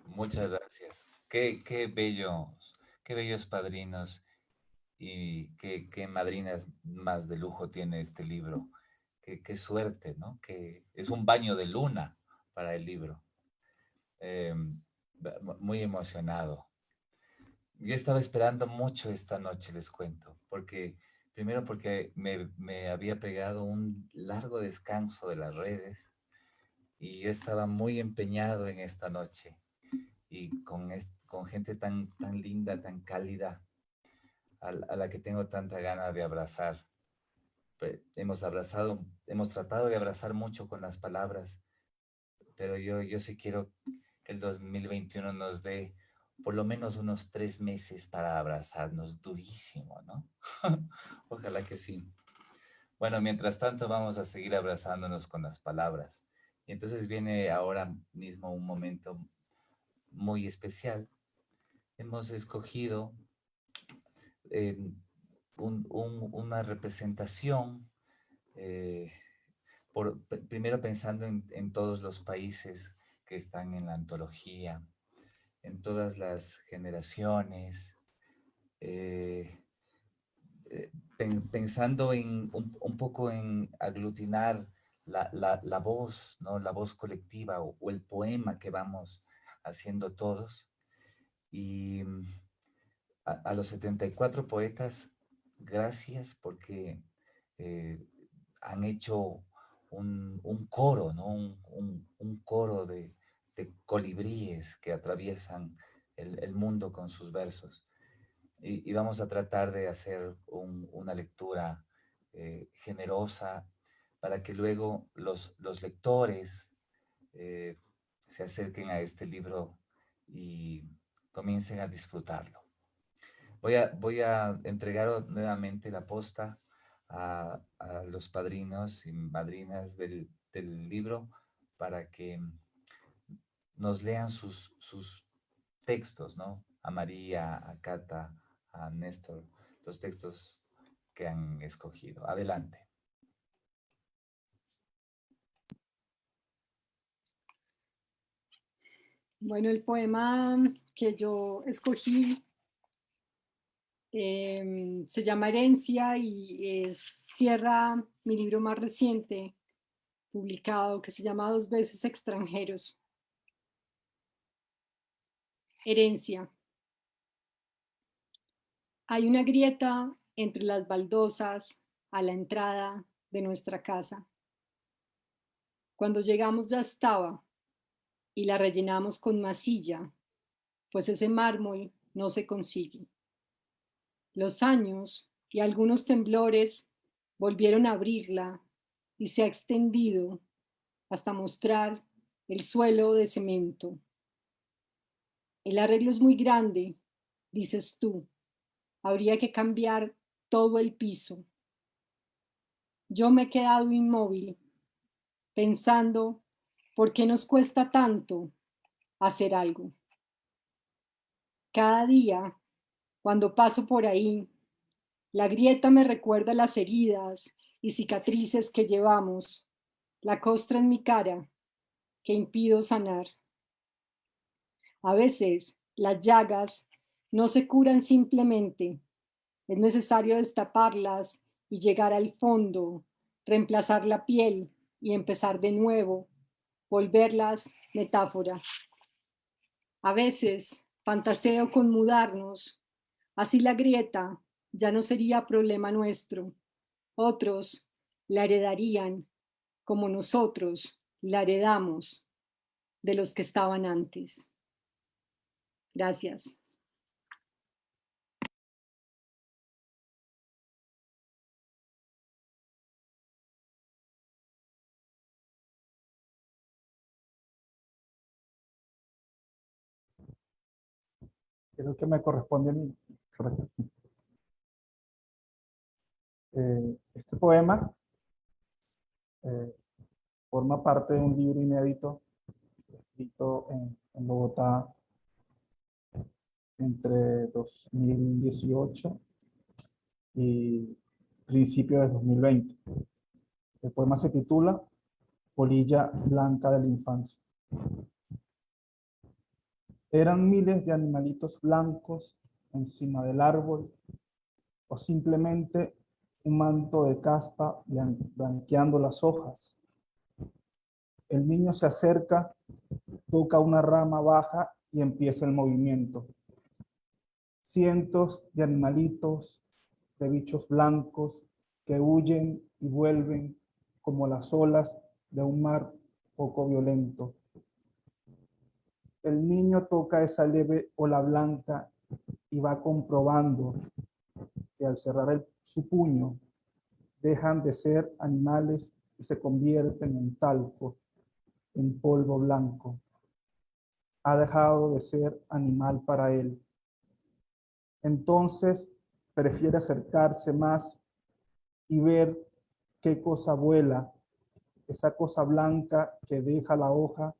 Muchas gracias. Qué bellos padrinos y qué madrinas más de lujo tiene este libro. Qué suerte, ¿no? Que es un baño de luna para el libro. Muy emocionado. Yo estaba esperando mucho esta noche, les cuento, primero porque me había pegado un largo descanso de las redes y yo estaba muy empeñado en esta noche y con gente tan linda, tan cálida, a la que tengo tanta gana de abrazar. Hemos tratado de abrazar mucho con las palabras, pero yo sí quiero que el 2021 nos dé por lo menos unos 3 meses para abrazarnos durísimo, ¿no? Ojalá que sí. Bueno, mientras tanto vamos a seguir abrazándonos con las palabras. Y entonces viene ahora mismo un momento muy especial. Hemos escogido eh, una representación, eh, primero pensando en todos los países que están en la antología, en todas las generaciones, eh, pensando en un poco en aglutinar la voz, ¿no? La voz colectiva o el poema que vamos haciendo todos. Y a los 74 poetas, gracias porque han hecho un coro, ¿no? Un coro de colibríes que atraviesan el mundo con sus versos. Y vamos a tratar de hacer una lectura generosa para que luego los lectores se acerquen a este libro y comiencen a disfrutarlo. Voy a entregar nuevamente la posta a los padrinos y madrinas del libro para que nos lean sus textos, ¿no? A María, a Cata, a Néstor, los textos que han escogido. Adelante. Bueno, el poema que yo escogí se llama Herencia y cierra mi libro más reciente publicado que se llama Dos veces extranjeros. Herencia. Hay una grieta entre las baldosas a la entrada de nuestra casa. Cuando llegamos ya estaba y la rellenamos con masilla, pues ese mármol no se consigue. Los años y algunos temblores volvieron a abrirla y se ha extendido hasta mostrar el suelo de cemento. El arreglo es muy grande, dices tú. Habría que cambiar todo el piso. Yo me he quedado inmóvil, pensando, ¿por qué nos cuesta tanto hacer algo? Cada día, cuando paso por ahí, la grieta me recuerda las heridas y cicatrices que llevamos, la costra en mi cara que impido sanar. A veces las llagas no se curan simplemente, es necesario destaparlas y llegar al fondo, reemplazar la piel y empezar de nuevo, volverlas metáfora. A veces fantaseo con mudarnos, así la grieta ya no sería problema nuestro. Otros la heredarían como nosotros la heredamos de los que estaban antes. Gracias. Creo que me corresponde a mí. Correcto. Este poema forma parte de un libro inédito escrito en Bogotá entre 2018 y principios de 2020. El poema se titula Polilla Blanca de la Infancia. Eran miles de animalitos blancos encima del árbol, o simplemente un manto de caspa blanqueando las hojas. El niño se acerca, toca una rama baja y empieza el movimiento. Cientos de animalitos, de bichos blancos que huyen y vuelven como las olas de un mar poco violento. El niño toca esa leve ola blanca y va comprobando que al cerrar su puño dejan de ser animales y se convierten en talco, en polvo blanco. Ha dejado de ser animal para él. Entonces prefiere acercarse más y ver qué cosa vuela, esa cosa blanca que deja la hoja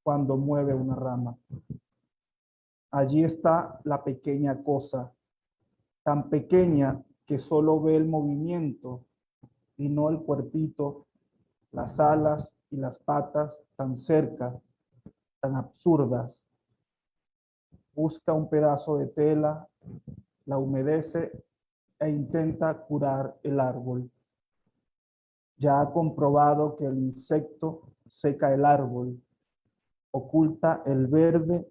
cuando mueve una rama. Allí está la pequeña cosa, tan pequeña que solo ve el movimiento y no el cuerpito, las alas y las patas tan cerca, tan absurdas. Busca un pedazo de tela, la humedece e intenta curar el árbol. Ya ha comprobado que el insecto seca el árbol, oculta el verde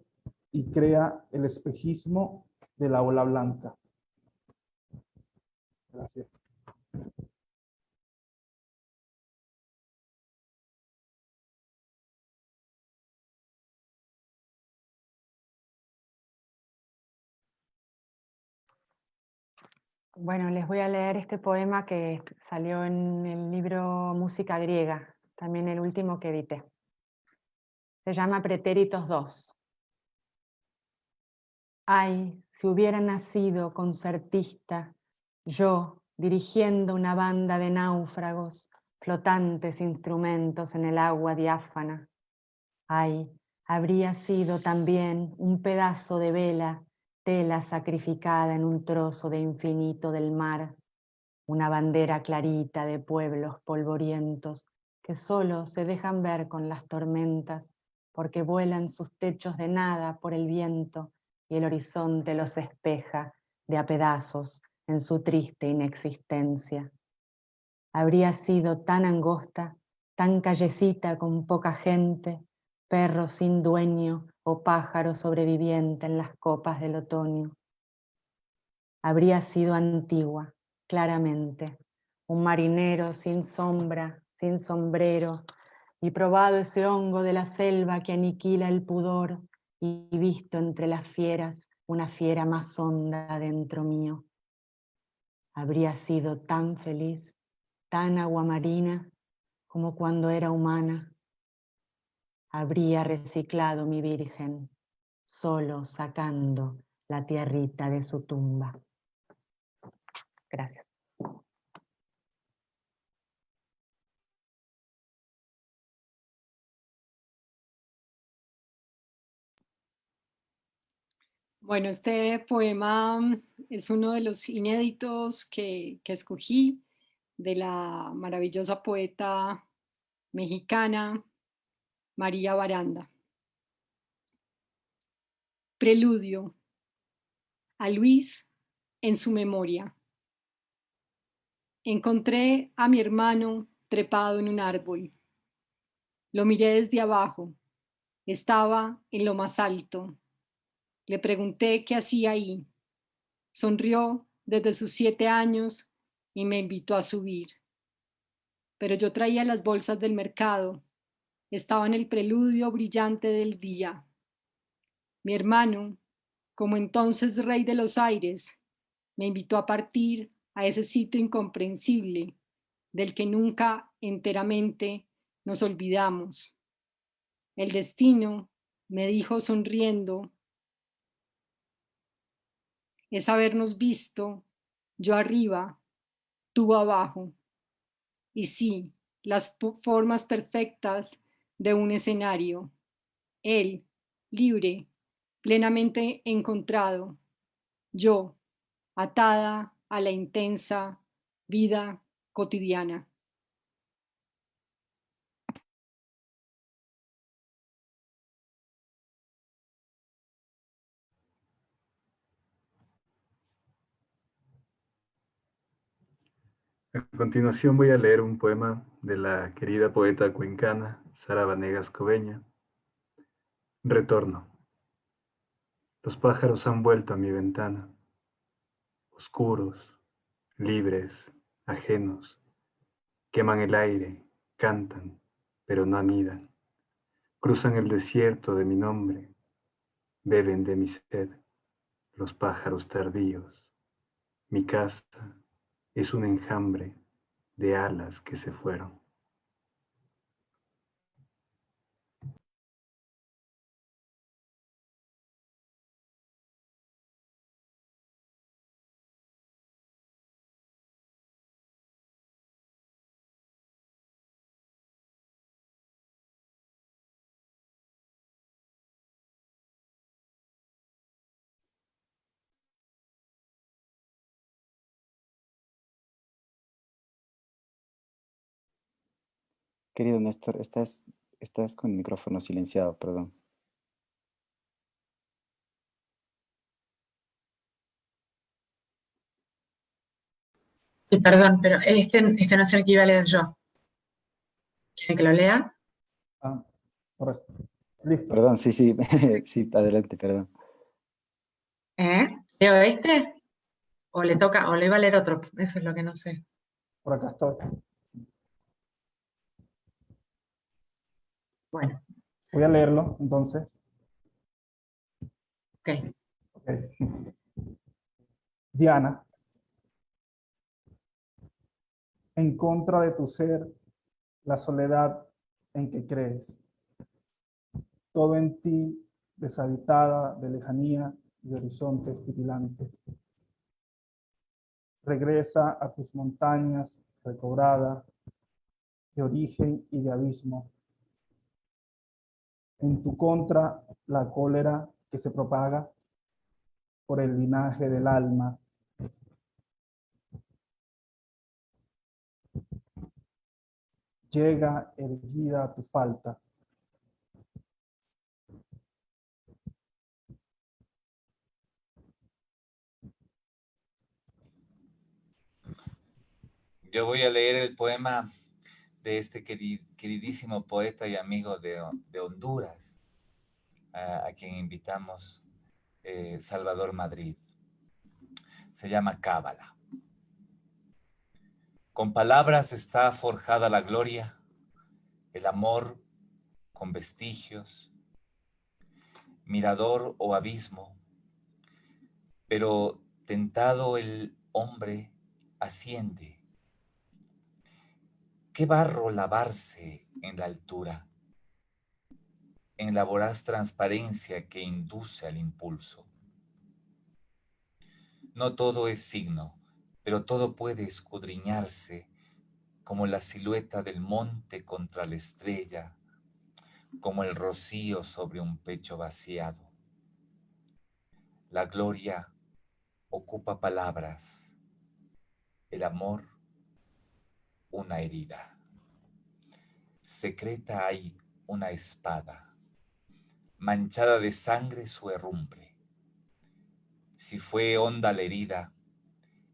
y crea el espejismo de la ola blanca. Gracias. Bueno, les voy a leer este poema que salió en el libro Música Griega, también el último que edité. Se llama Pretéritos 2. Ay, si hubiera nacido concertista, yo dirigiendo una banda de náufragos, flotantes instrumentos en el agua diáfana. Ay, habría sido también un pedazo de vela, tela sacrificada en un trozo de infinito del mar, una bandera clarita de pueblos polvorientos que solo se dejan ver con las tormentas, porque vuelan sus techos de nada por el viento y el horizonte los espeja de a pedazos en su triste inexistencia. Habría sido tan angosta, tan callecita con poca gente, perro sin dueño o pájaro sobreviviente en las copas del otoño. Habría sido antigua, claramente, un marinero sin sombra, sin sombrero, y probado ese hongo de la selva que aniquila el pudor, y visto entre las fieras una fiera más honda dentro mío. Habría sido tan feliz, tan aguamarina, como cuando era humana. Habría reciclado mi virgen, solo sacando la tierrita de su tumba. Gracias. Bueno, este poema es uno de los inéditos que escogí de la maravillosa poeta mexicana María Baranda. Preludio a Luis en su memoria. Encontré a mi hermano trepado en un árbol. Lo miré desde abajo. Estaba en lo más alto. Le pregunté qué hacía ahí. Sonrió desde sus 7 años y me invitó a subir. Pero yo traía las bolsas del mercado. Estaba en el preludio brillante del día. Mi hermano, como entonces rey de los aires, me invitó a partir a ese sitio incomprensible del que nunca enteramente nos olvidamos. El destino, me dijo sonriendo, es habernos visto, yo arriba, tú abajo. Y sí, las formas perfectas de un escenario. Él, libre, plenamente encontrado. Yo, atada a la intensa vida cotidiana. A continuación voy a leer un poema de la querida poeta cuencana Sara Vanegas Cobeña. Retorno. Los pájaros han vuelto a mi ventana, oscuros, libres, ajenos, queman el aire, cantan, pero no anidan. Cruzan el desierto de mi nombre, beben de mi sed, los pájaros tardíos. Mi casa es un enjambre de alas que se fueron. Querido Néstor, estás con el micrófono silenciado, perdón. Sí, perdón, pero este no es el que iba a leer yo. ¿Quieren que lo lea? Ah, correcto. Listo. Perdón, sí, sí, sí, adelante, perdón. ¿Leo este? ¿O le toca, o le iba a leer otro? Eso es lo que no sé. Por acá estoy. Bueno, Voy a leerlo, entonces. ok. Ok. Diana, en contra de tu ser, la soledad en que crees. Todo en ti deshabitada de lejanía y horizontes titilantes. Regresa a tus montañas recobrada de origen y de abismo. En tu contra, la cólera que se propaga por el linaje del alma. Llega erguida a tu falta. Yo voy a leer el poema de este queridísimo poeta y amigo de Honduras, a quien invitamos, Salvador Madrid. Se llama Cábala. Con palabras está forjada la gloria, el amor con vestigios, mirador o abismo, pero tentado el hombre asciende. ¿Qué barro lavarse en la altura? En la voraz transparencia que induce al impulso. No todo es signo, pero todo puede escudriñarse como la silueta del monte contra la estrella, como el rocío sobre un pecho vaciado. La gloria ocupa palabras, el amor una herida. Secreta hay una espada, manchada de sangre su herrumbre. Si fue honda la herida,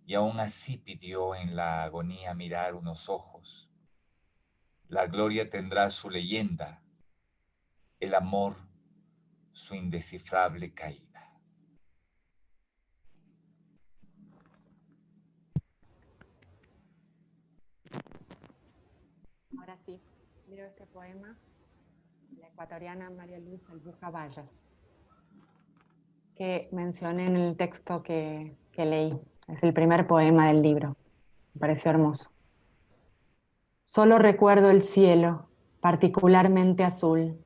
y aún así pidió en la agonía mirar unos ojos, la gloria tendrá su leyenda, el amor su indescifrable caída. Ahora sí, leo este poema de la ecuatoriana María Luz Albuja Vallas, que mencioné en el texto que leí. Es el primer poema del libro. Me pareció hermoso. Solo recuerdo el cielo, particularmente azul.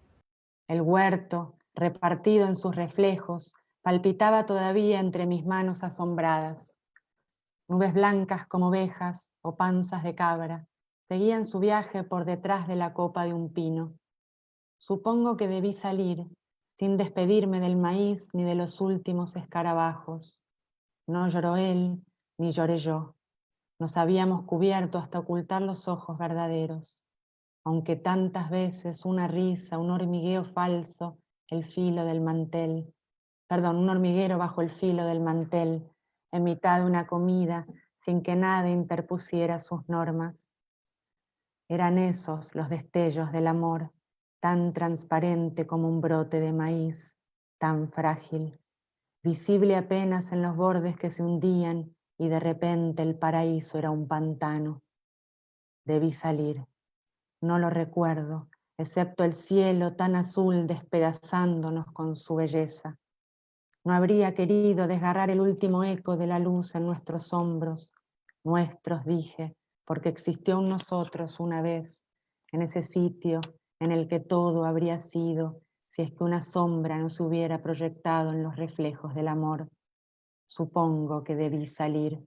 El huerto, repartido en sus reflejos, palpitaba todavía entre mis manos asombradas. Nubes blancas como ovejas o panzas de cabra seguían su viaje por detrás de la copa de un pino. Supongo que debí salir sin despedirme del maíz ni de los últimos escarabajos. No lloró él, ni lloré yo. Nos habíamos cubierto hasta ocultar los ojos verdaderos. Aunque tantas veces una risa, un hormigueo falso, el filo del mantel, perdón, un hormiguero bajo el filo del mantel, en mitad de una comida, sin que nada interpusiera sus normas. Eran esos los destellos del amor, tan transparente como un brote de maíz, tan frágil, visible apenas en los bordes que se hundían y de repente el paraíso era un pantano. Debí salir. No lo recuerdo, excepto el cielo tan azul despedazándonos con su belleza. No habría querido desgarrar el último eco de la luz en nuestros hombros. Nuestros, dije, porque existió un nosotros una vez, en ese sitio en el que todo habría sido, si es que una sombra no se hubiera proyectado en los reflejos del amor. Supongo que debí salir.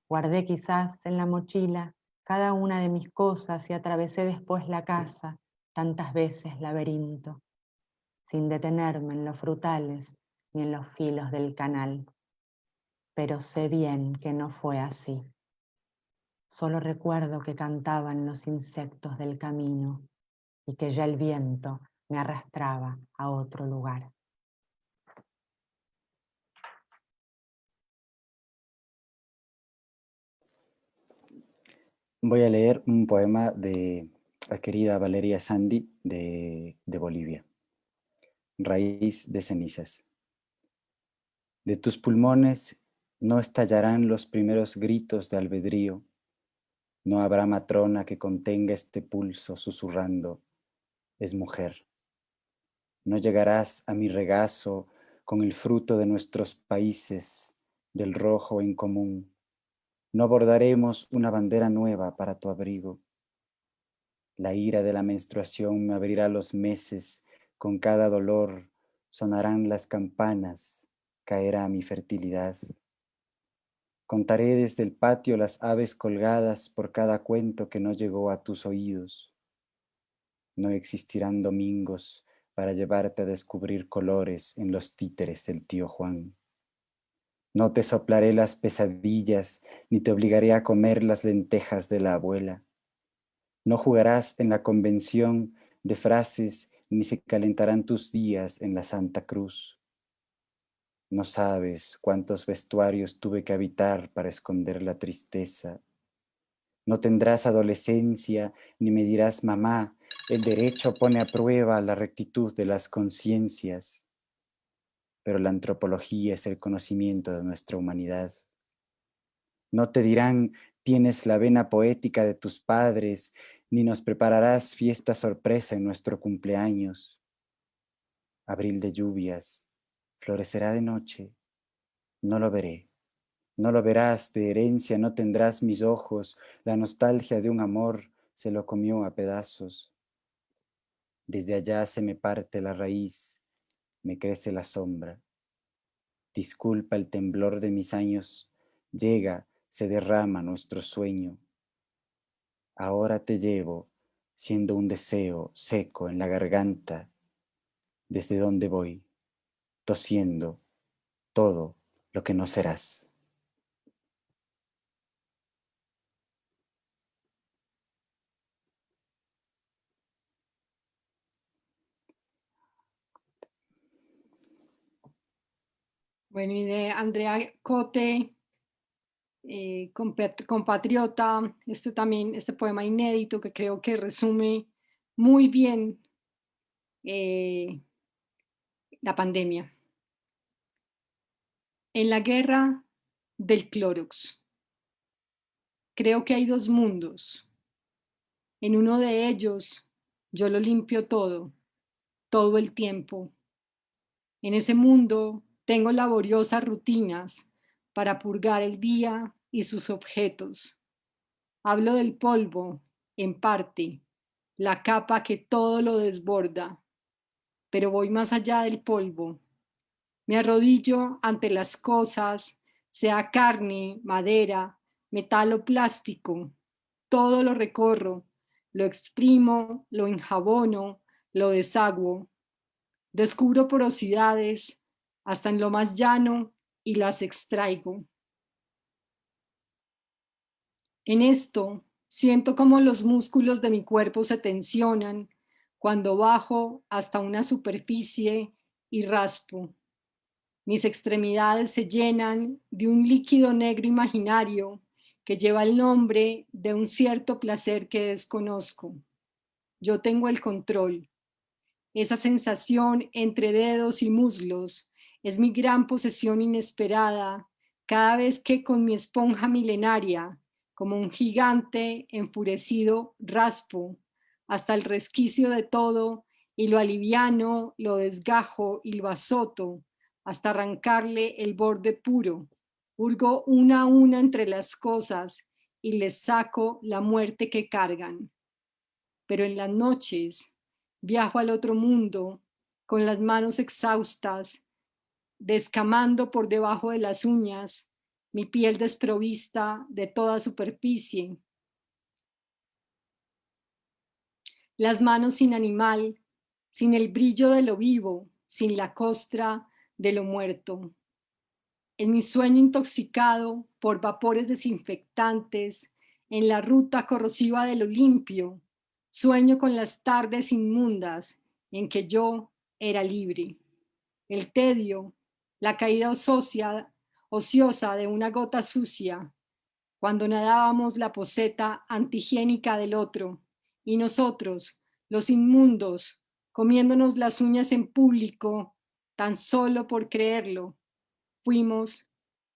Guardé quizás en la mochila cada una de mis cosas y atravesé después la casa, tantas veces laberinto, sin detenerme en los frutales ni en los filos del canal. Pero sé bien que no fue así. Solo recuerdo que cantaban los insectos del camino y que ya el viento me arrastraba a otro lugar. Voy a leer un poema de la querida Valeria Sandy de Bolivia. Raíz de cenizas. De tus pulmones no estallarán los primeros gritos de albedrío. No habrá matrona que contenga este pulso susurrando: es mujer. No llegarás a mi regazo con el fruto de nuestros países, del rojo en común. No bordaremos una bandera nueva para tu abrigo. La ira de la menstruación me abrirá los meses, con cada dolor sonarán las campanas, caerá mi fertilidad. Contaré desde el patio las aves colgadas por cada cuento que no llegó a tus oídos. No existirán domingos para llevarte a descubrir colores en los títeres del tío Juan. No te soplaré las pesadillas, ni te obligaré a comer las lentejas de la abuela. No jugarás en la convención de frases, ni se calentarán tus días en la Santa Cruz. No sabes cuántos vestuarios tuve que habitar para esconder la tristeza. No tendrás adolescencia, ni me dirás mamá, el derecho pone a prueba la rectitud de las conciencias. Pero la antropología es el conocimiento de nuestra humanidad. No te dirán, tienes la vena poética de tus padres, ni nos prepararás fiesta sorpresa en nuestro cumpleaños. Abril de lluvias, florecerá de noche, no lo veré. No lo verás, de herencia no tendrás mis ojos, la nostalgia de un amor se lo comió a pedazos. Desde allá se me parte la raíz, me crece la sombra. Disculpa el temblor de mis años, llega, se derrama nuestro sueño. Ahora te llevo, siendo un deseo seco en la garganta, desde donde voy, tosiendo todo lo que no serás. Bueno, y de Andrea Cote, compatriota, este poema inédito que creo que resume muy bien la pandemia. En la guerra del Clorox, creo que hay dos mundos. En uno de ellos, yo lo limpio todo el tiempo. En ese mundo tengo laboriosas rutinas para purgar el día y sus objetos. Hablo del polvo, en parte, la capa que todo lo desborda, pero voy más allá del polvo. Me arrodillo ante las cosas, sea carne, madera, metal o plástico. Todo lo recorro, lo exprimo, lo enjabono, lo deshago. Descubro porosidades hasta en lo más llano y las extraigo. En esto siento como los músculos de mi cuerpo se tensionan cuando bajo hasta una superficie y raspo. Mis extremidades se llenan de un líquido negro imaginario que lleva el nombre de un cierto placer que desconozco. Yo tengo el control. Esa sensación entre dedos y muslos es mi gran posesión inesperada cada vez que con mi esponja milenaria, como un gigante enfurecido, raspo hasta el resquicio de todo y lo aliviano, lo desgajo y lo azoto hasta arrancarle el borde puro. Hurgo una a una entre las cosas y les saco la muerte que cargan. Pero en las noches viajo al otro mundo con las manos exhaustas, descamando por debajo de las uñas mi piel desprovista de toda superficie. Las manos sin animal, sin el brillo de lo vivo, sin la costra de lo muerto. En mi sueño intoxicado por vapores desinfectantes, en la ruta corrosiva de lo limpio, sueño con las tardes inmundas en que yo era libre. El tedio, la caída ociosa de una gota sucia, cuando nadábamos la poseta antihigiénica del otro, y nosotros, los inmundos, comiéndonos las uñas en público, tan solo por creerlo, fuimos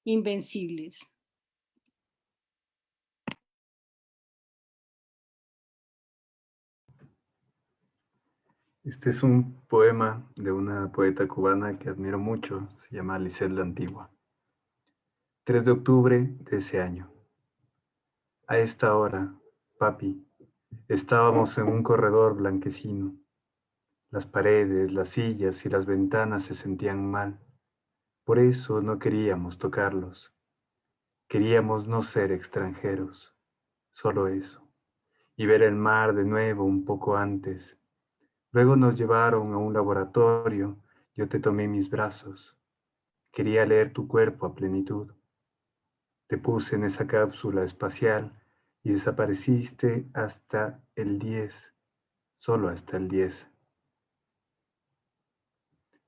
invencibles. Este es un poema de una poeta cubana que admiro mucho, se llama Lisette la Antigua. 3 de octubre de ese año. A esta hora, papi, estábamos en un corredor blanquecino. Las paredes, las sillas y las ventanas se sentían mal. Por eso no queríamos tocarlos. Queríamos no ser extranjeros, solo eso. Y ver el mar de nuevo un poco antes. Luego nos llevaron a un laboratorio. Yo te tomé en mis brazos. Quería leer tu cuerpo a plenitud. Te puse en esa cápsula espacial y desapareciste hasta el 10, solo hasta el 10.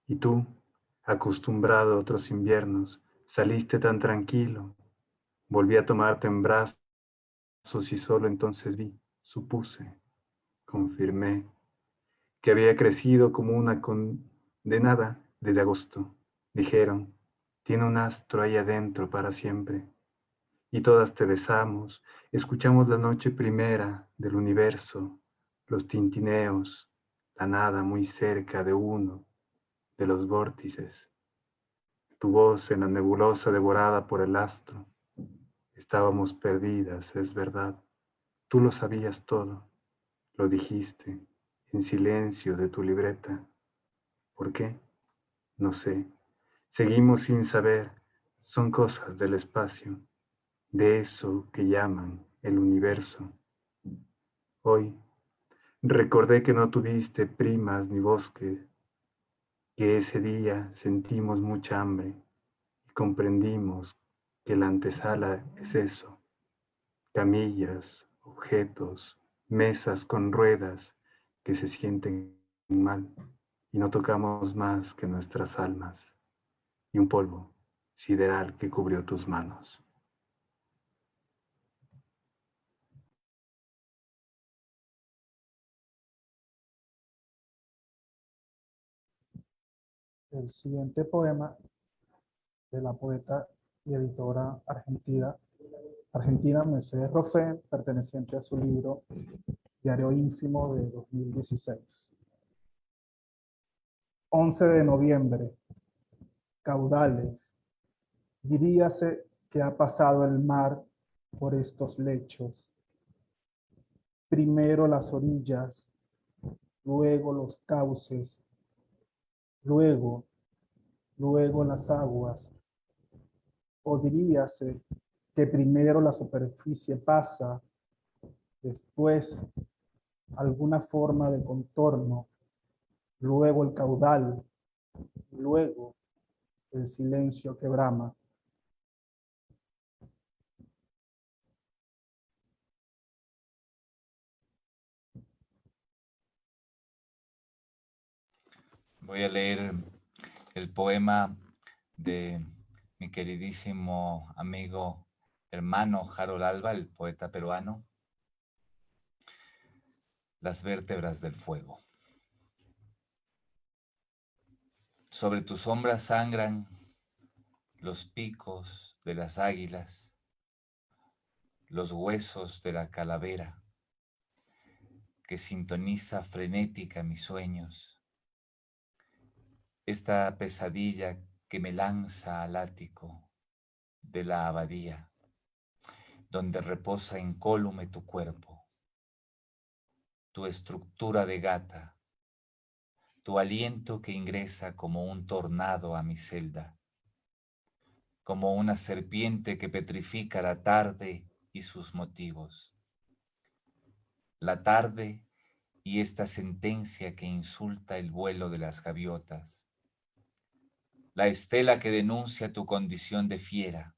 Y tú, acostumbrado a otros inviernos, saliste tan tranquilo. Volví a tomarte en brazos y solo entonces vi, supuse, confirmé, que había crecido como una condenada desde agosto. Dijeron, tiene un astro ahí adentro para siempre. Y todas te besamos, escuchamos la noche primera del universo, los tintineos, la nada muy cerca de uno de los vórtices. Tu voz en la nebulosa devorada por el astro. Estábamos perdidas, es verdad. Tú lo sabías todo, lo dijiste, en silencio de tu libreta. ¿Por qué? No sé. Seguimos sin saber. Son cosas del espacio, de eso que llaman el universo. Hoy recordé que no tuviste primas ni bosques, que ese día sentimos mucha hambre y comprendimos que la antesala es eso, camillas, objetos, mesas con ruedas que se sienten mal y no tocamos más que nuestras almas y un polvo sideral que cubrió tus manos. El siguiente poema de la poeta y editora argentina Mercedes Roffé, perteneciente a su libro Diario Ínfimo de 2016. 11 de noviembre, caudales. Diríase que ha pasado el mar por estos lechos. Primero las orillas, luego los cauces, luego las aguas. O diríase que primero la superficie pasa, después alguna forma de contorno, luego el caudal, luego el silencio que brama. Voy a leer el poema de mi queridísimo amigo, hermano Harold Alba, el poeta peruano, Las vértebras del fuego. Sobre tu sombra sangran los picos de las águilas, los huesos de la calavera, que sintoniza frenética mis sueños. Esta pesadilla que me lanza al ático de la abadía, donde reposa incólume tu cuerpo, tu estructura de gata, tu aliento que ingresa como un tornado a mi celda, como una serpiente que petrifica la tarde y sus motivos. La tarde y esta sentencia que insulta el vuelo de las gaviotas. La estela que denuncia tu condición de fiera.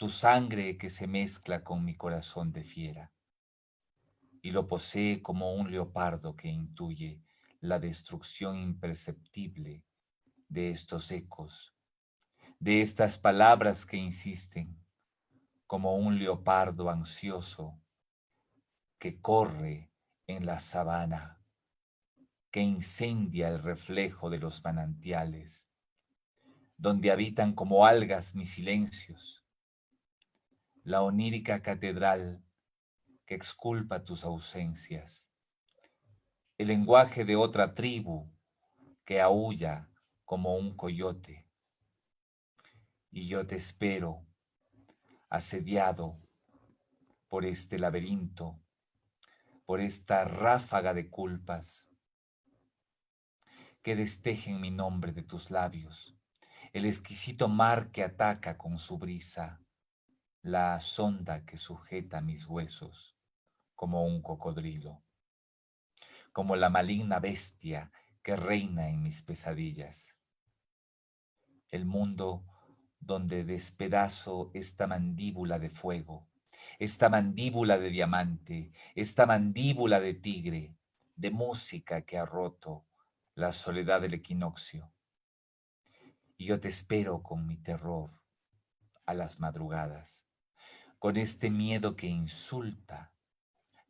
tu sangre que se mezcla con mi corazón de fiera y lo posee como un leopardo que intuye la destrucción imperceptible de estos ecos, de estas palabras que insisten, como un leopardo ansioso que corre en la sabana, que incendia el reflejo de los manantiales, donde habitan como algas mis silencios, la onírica catedral que exculpa tus ausencias, el lenguaje de otra tribu que aúlla como un coyote. Y yo te espero, asediado por este laberinto, por esta ráfaga de culpas, que destejen mi nombre de tus labios, el exquisito mar que ataca con su brisa, la sonda que sujeta mis huesos como un cocodrilo, como la maligna bestia que reina en mis pesadillas. El mundo donde despedazo esta mandíbula de fuego, esta mandíbula de diamante, esta mandíbula de tigre, de música que ha roto la soledad del equinoccio. Y yo te espero con mi terror a las madrugadas, con este miedo que insulta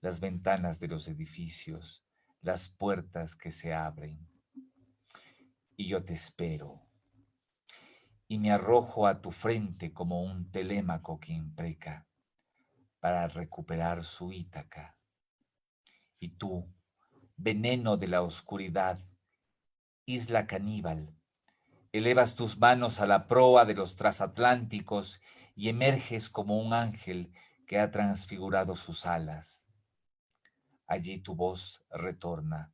las ventanas de los edificios, las puertas que se abren. Y yo te espero, y me arrojo a tu frente como un telémaco que impreca para recuperar su Ítaca. Y tú, veneno de la oscuridad, isla caníbal, elevas tus manos a la proa de los transatlánticos y emerges como un ángel que ha transfigurado sus alas. Allí tu voz retorna,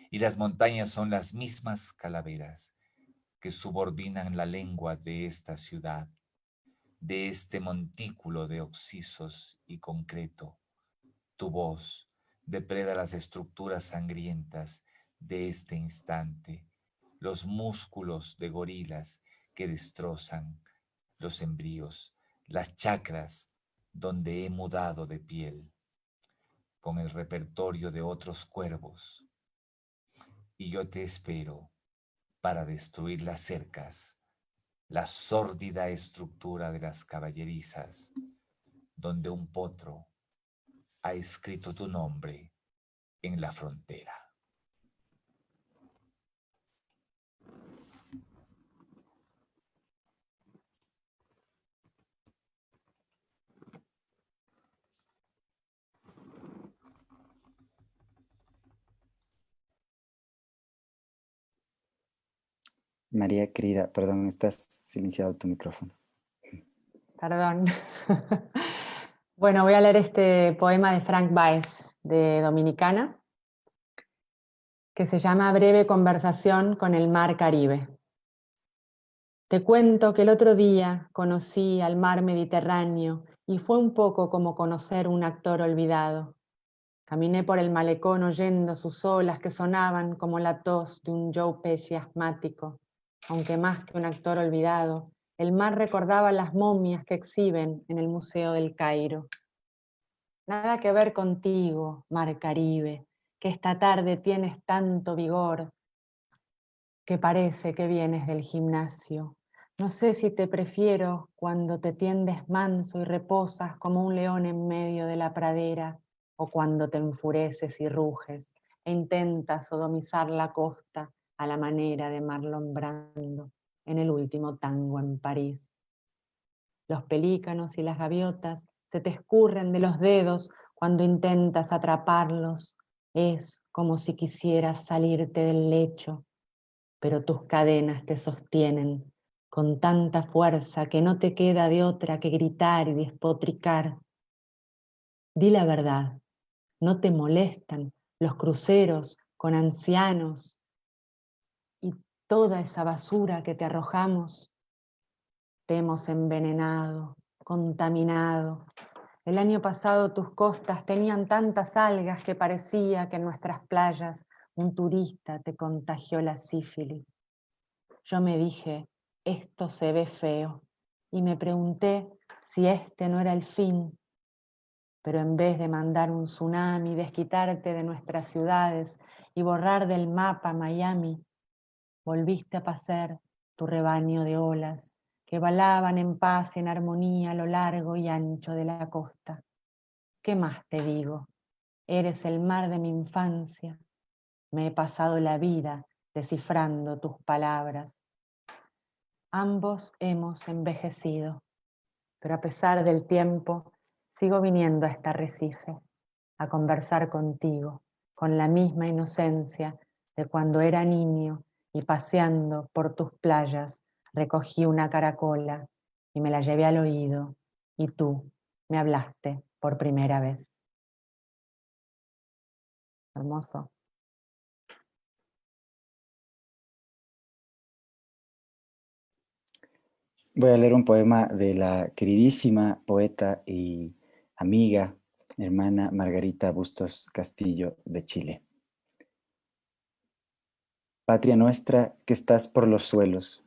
y las montañas son las mismas calaveras que subordinan la lengua de esta ciudad, de este montículo de oxisos y concreto. Tu voz depreda las estructuras sangrientas de este instante, los músculos de gorilas que destrozan los embrios, las chakras donde he mudado de piel, con el repertorio de otros cuervos. Y yo te espero para destruir las cercas, la sórdida estructura de las caballerizas, donde un potro ha escrito tu nombre en la frontera. María querida, perdón, estás silenciado tu micrófono. Perdón. Bueno, voy a leer este poema de Frank Baez, de Dominicana, que se llama Breve conversación con el mar Caribe. Te cuento que el otro día conocí al mar Mediterráneo y fue un poco como conocer un actor olvidado. Caminé por el malecón oyendo sus olas que sonaban como la tos de un Joe Pesci asmático. Aunque más que un actor olvidado, el mar recordaba las momias que exhiben en el Museo del Cairo. Nada que ver contigo, mar Caribe, que esta tarde tienes tanto vigor que parece que vienes del gimnasio. No sé si te prefiero cuando te tiendes manso y reposas como un león en medio de la pradera, o cuando te enfureces y ruges e intentas sodomizar la costa a la manera de Marlon Brando en el último tango en París. Los pelícanos y las gaviotas se te escurren de los dedos cuando intentas atraparlos. Es como si quisieras salirte del lecho, pero tus cadenas te sostienen con tanta fuerza que no te queda de otra que gritar y despotricar. Di la verdad, no te molestan los cruceros con ancianos y toda esa basura que te arrojamos. Te hemos envenenado, contaminado. El año pasado tus costas tenían tantas algas que parecía que en nuestras playas un turista te contagió la sífilis. Yo me dije, esto se ve feo, y me pregunté si este no era el fin, pero en vez de mandar un tsunami, desquitarte de nuestras ciudades y borrar del mapa Miami, volviste a pasear tu rebaño de olas que balaban en paz y en armonía a lo largo y ancho de la costa. ¿Qué más te digo? Eres el mar de mi infancia. Me he pasado la vida descifrando tus palabras. Ambos hemos envejecido, pero a pesar del tiempo, sigo viniendo a este arrecife, a conversar contigo, con la misma inocencia de cuando era niño y paseando por tus playas, recogí una caracola y me la llevé al oído, y tú me hablaste por primera vez. Hermoso. Voy a leer un poema de la queridísima poeta y amiga, hermana Margarita Bustos Castillo de Chile. Patria nuestra que estás por los suelos,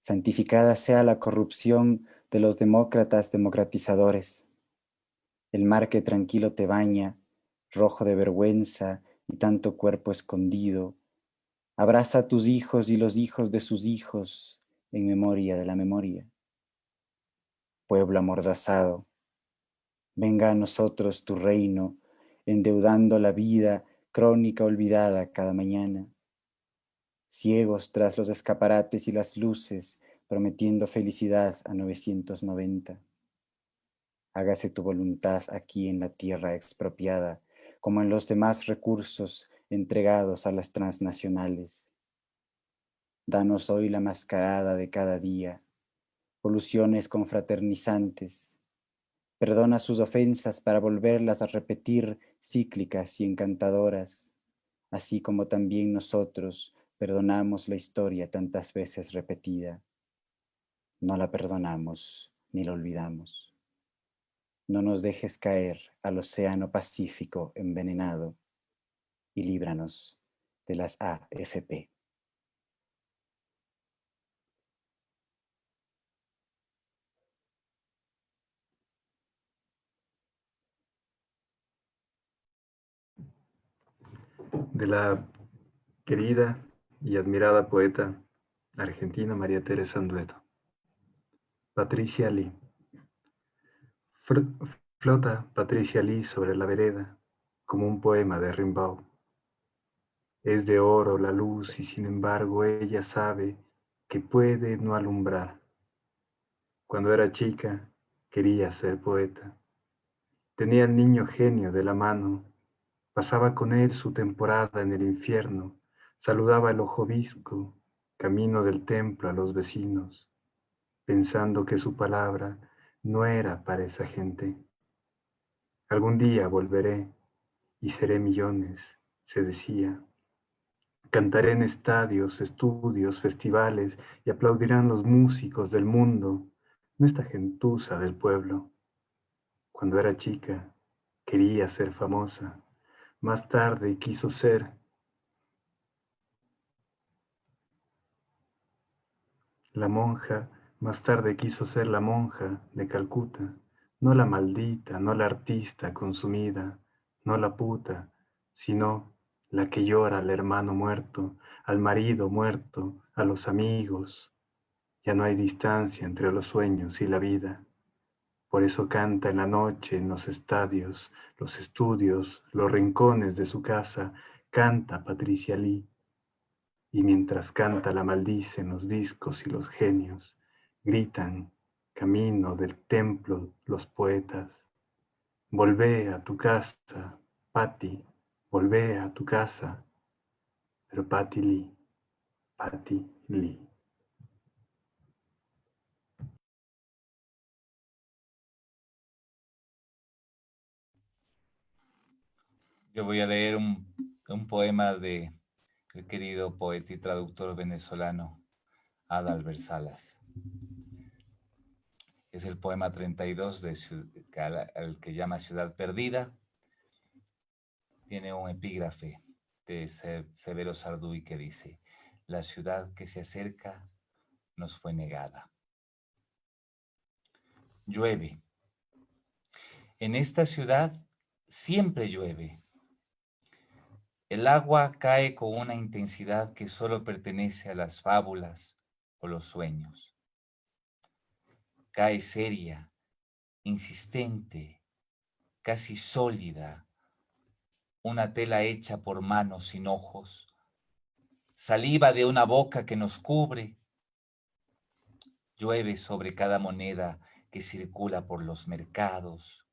santificada sea la corrupción de los demócratas democratizadores. El mar que tranquilo te baña, rojo de vergüenza y tanto cuerpo escondido, abraza a tus hijos y los hijos de sus hijos en memoria de la memoria. Pueblo amordazado, venga a nosotros tu reino, endeudando la vida crónica olvidada cada mañana. Ciegos tras los escaparates y las luces, prometiendo felicidad a 990. Hágase tu voluntad aquí en la tierra expropiada, como en los demás recursos entregados a las transnacionales. Danos hoy la mascarada de cada día, poluciones confraternizantes. Perdona sus ofensas para volverlas a repetir cíclicas y encantadoras, así como también nosotros perdonamos la historia tantas veces repetida. No la perdonamos ni la olvidamos. No nos dejes caer al océano Pacífico envenenado y líbranos de las AFP. De la querida y admirada poeta argentina María Teresa Andueto. Patricia Lee. Flota Patricia Lee sobre la vereda como un poema de Rimbaud. Es de oro la luz y sin embargo ella sabe que puede no alumbrar. Cuando era chica quería ser poeta. Tenía el niño genio de la mano. Pasaba con él su temporada en el infierno. Saludaba el ojo visco, camino del templo a los vecinos, pensando que su palabra no era para esa gente. Algún día volveré y seré millones, se decía. Cantaré en estadios, estudios, festivales y aplaudirán los músicos del mundo, no esta gentuza del pueblo. Cuando era chica, quería ser famosa. Más tarde quiso ser la monja, más tarde quiso ser la monja de Calcuta, no la maldita, no la artista consumida, no la puta, sino la que llora al hermano muerto, al marido muerto, a los amigos. Ya no hay distancia entre los sueños y la vida. Por eso canta en la noche, en los estadios, los estudios, los rincones de su casa, canta Patricia Lee. Y mientras canta la maldicen los discos y los genios, gritan, camino del templo los poetas. Volvé a tu casa, Patti, volvé a tu casa. Pero Patti Lee. Yo voy a leer un poema de el querido poeta y traductor venezolano Adalbert Salas. Es el poema 32 al que llama Ciudad Perdida. Tiene un epígrafe de Severo Sarduy que dice: la ciudad que se acerca nos fue negada. Llueve. En esta ciudad siempre llueve. El agua cae con una intensidad que solo pertenece a las fábulas o los sueños. Cae seria, insistente, casi sólida, una tela hecha por manos sin ojos, saliva de una boca que nos cubre. Llueve sobre cada moneda que circula por los mercados,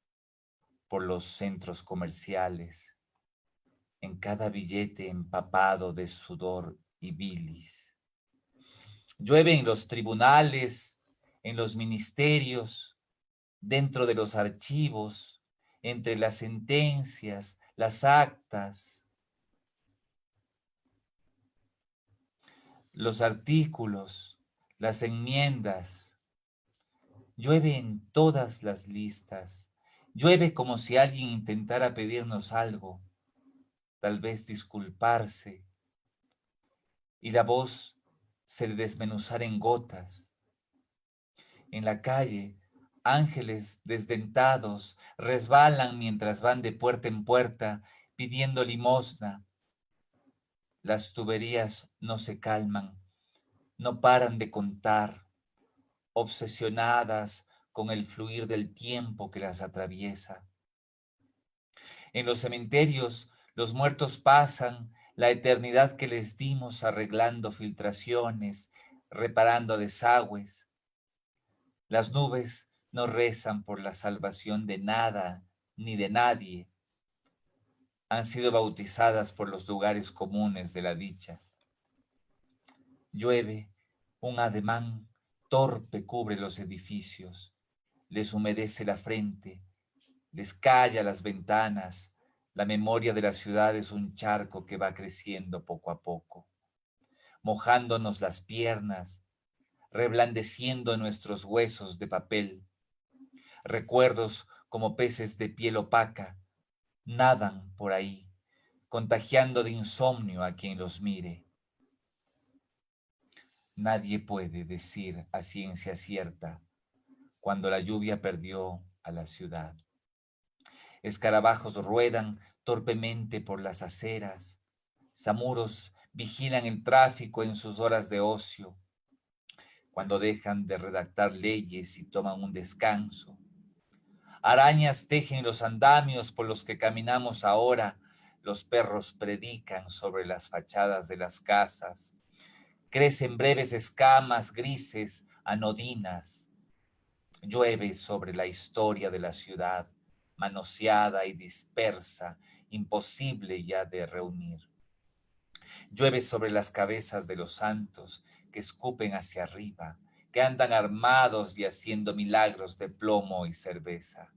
por los centros comerciales, en cada billete empapado de sudor y bilis. Llueve en los tribunales, en los ministerios, dentro de los archivos, entre las sentencias, las actas, los artículos, las enmiendas. Llueve en todas las listas. Llueve como si alguien intentara pedirnos algo, tal vez disculparse, y la voz se le desmenuzara en gotas. En la calle, ángeles desdentados resbalan mientras van de puerta en puerta pidiendo limosna. Las tuberías no se calman, no paran de contar, obsesionadas con el fluir del tiempo que las atraviesa. En los cementerios, los muertos pasan la eternidad que les dimos arreglando filtraciones, reparando desagües. Las nubes no rezan por la salvación de nada ni de nadie. Han sido bautizadas por los lugares comunes de la dicha. Llueve, un ademán torpe cubre los edificios, les humedece la frente, les calla las ventanas. La memoria de la ciudad es un charco que va creciendo poco a poco, mojándonos las piernas, reblandeciendo nuestros huesos de papel. Recuerdos como peces de piel opaca nadan por ahí, contagiando de insomnio a quien los mire. Nadie puede decir a ciencia cierta cuando la lluvia perdió a la ciudad. Escarabajos ruedan torpemente por las aceras. Zamuros vigilan el tráfico en sus horas de ocio, cuando dejan de redactar leyes y toman un descanso. Arañas tejen los andamios por los que caminamos ahora. Los perros predican sobre las fachadas de las casas. Crecen breves escamas grises, anodinas. Llueve sobre la historia de la ciudad, manoseada y dispersa, imposible ya de reunir. Llueve sobre las cabezas de los santos que escupen hacia arriba, que andan armados y haciendo milagros de plomo y cerveza.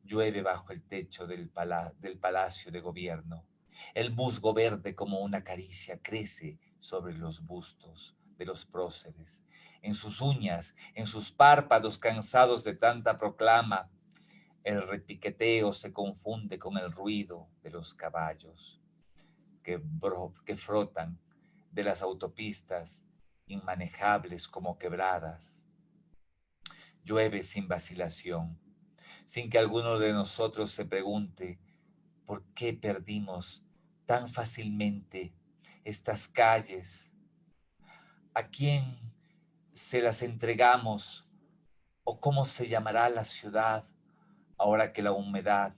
Llueve bajo el techo del palacio de gobierno. El musgo verde como una caricia crece sobre los bustos de los próceres, en sus uñas, en sus párpados cansados de tanta proclama. El repiqueteo se confunde con el ruido de los caballos que frotan de las autopistas inmanejables como quebradas. Llueve sin vacilación, sin que alguno de nosotros se pregunte por qué perdimos tan fácilmente estas calles, a quién se las entregamos o cómo se llamará la ciudad ahora que la humedad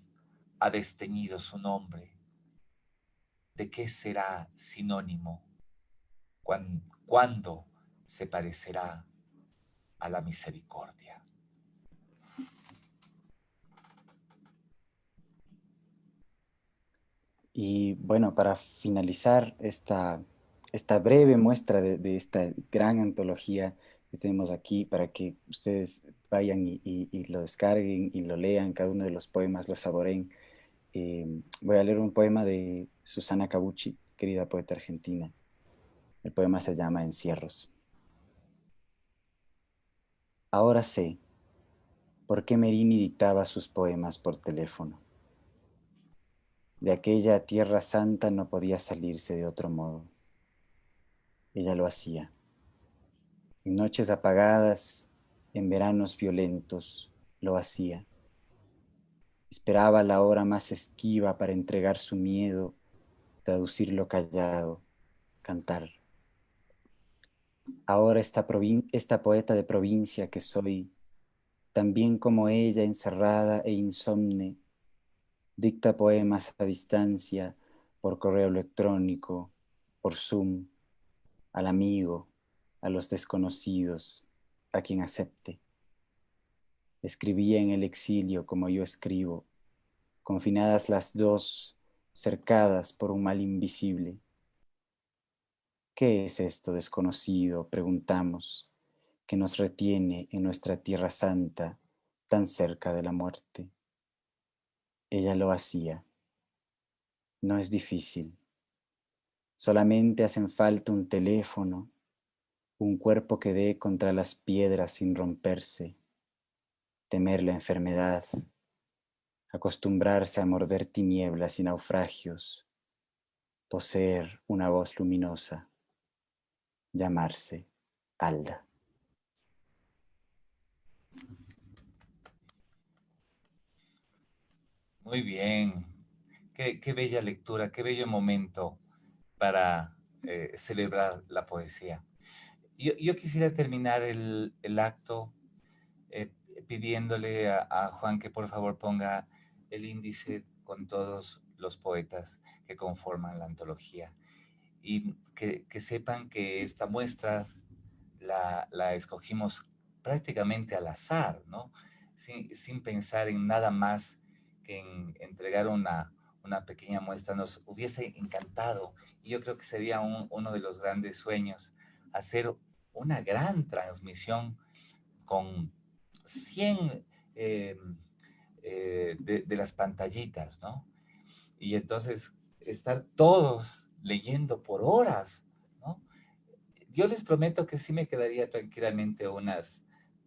ha desteñido su nombre. ¿De qué será sinónimo? ¿Cuándo se parecerá a la misericordia? Y bueno, para finalizar esta breve muestra de esta gran antología que tenemos aquí, para que ustedes vayan y lo descarguen y lo lean, cada uno de los poemas, lo saboreen, voy a leer un poema de Susana Cabucci, querida poeta argentina. El poema se llama Encierros. Ahora sé por qué Merini dictaba sus poemas por teléfono. De aquella tierra santa no podía salirse de otro modo. Ella lo hacía. En noches apagadas, en veranos violentos lo hacía. Esperaba la hora más esquiva para entregar su miedo, traducir lo callado, cantar. Ahora esta poeta de provincia que soy, también como ella encerrada e insomne, dicta poemas a distancia, por correo electrónico, por Zoom, al amigo, a los desconocidos, a quien acepte. Escribía en el exilio como yo escribo, confinadas las dos, cercadas por un mal invisible. ¿Qué es esto desconocido? Preguntamos, que nos retiene en nuestra tierra santa, tan cerca de la muerte. Ella lo hacía. No es difícil. Solamente hacen falta un teléfono, un cuerpo que dé contra las piedras sin romperse, temer la enfermedad, acostumbrarse a morder tinieblas y naufragios, poseer una voz luminosa, llamarse Alda. Muy bien. Qué bella lectura, qué bello momento para celebrar la poesía. Yo quisiera terminar el acto eh, pidiéndole a Juan que por favor ponga el índice con todos los poetas que conforman la antología y que sepan que esta muestra la escogimos prácticamente al azar, ¿no? Sin pensar en nada más que en entregar una pequeña muestra. Nos hubiese encantado, y yo creo que sería uno de los grandes sueños, hacer una gran transmisión con 100 de las pantallitas, ¿no? Y entonces estar todos leyendo por horas, ¿no? Yo les prometo que sí me quedaría tranquilamente unas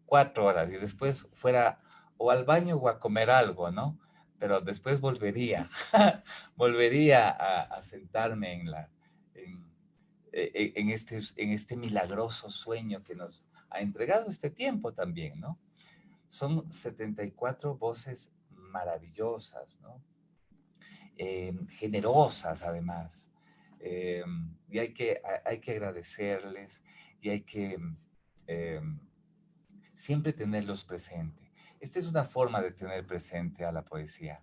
4 horas y después fuera o al baño o a comer algo, ¿no? Pero después volvería, volvería a sentarme en este milagroso sueño que nos ha entregado este tiempo también, ¿no? Son 74 voces maravillosas, ¿no? Generosas además. Y hay que agradecerles y hay que eh, siempre tenerlos presente. Esta es una forma de tener presente a la poesía.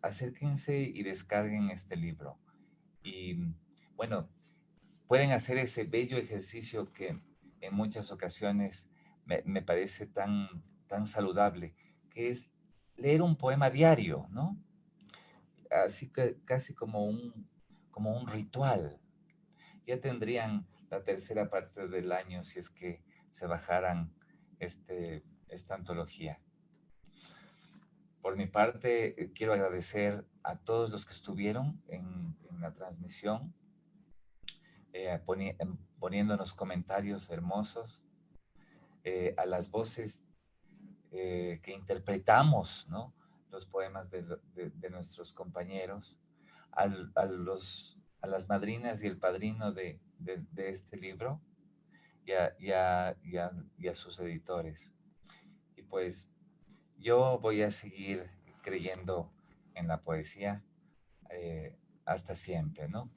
Acérquense y descarguen este libro. Y bueno, pueden hacer ese bello ejercicio que en muchas ocasiones me parece tan saludable, que es leer un poema diario, ¿no? Así que casi como un ritual. Ya tendrían la tercera parte del año si es que se bajaran esta antología. Por mi parte, quiero agradecer a todos los que estuvieron en la transmisión, poniéndonos comentarios hermosos, a las voces que interpretamos, ¿no? Los poemas de nuestros compañeros, a las madrinas y el padrino de este libro y a sus editores. Y pues yo voy a seguir creyendo en la poesía hasta siempre, ¿no?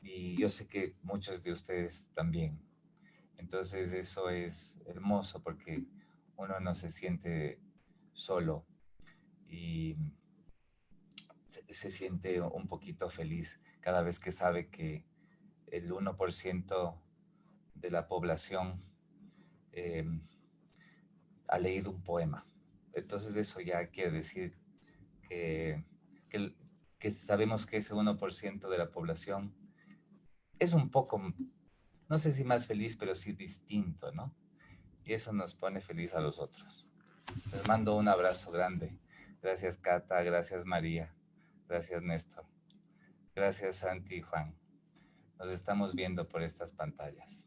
Y yo sé que muchos de ustedes también. Entonces eso es hermoso porque uno no se siente solo y se siente un poquito feliz cada vez que sabe que el 1% de la población eh, ha leído un poema. Entonces eso ya quiere decir que, que, que sabemos que ese 1% de la población es un poco, no sé si más feliz, pero sí distinto, ¿no? Y eso nos pone feliz a los otros. Les mando un abrazo grande. Gracias, Cata. Gracias, María. Gracias, Néstor. Gracias, Santi y Juan. Nos estamos viendo por estas pantallas.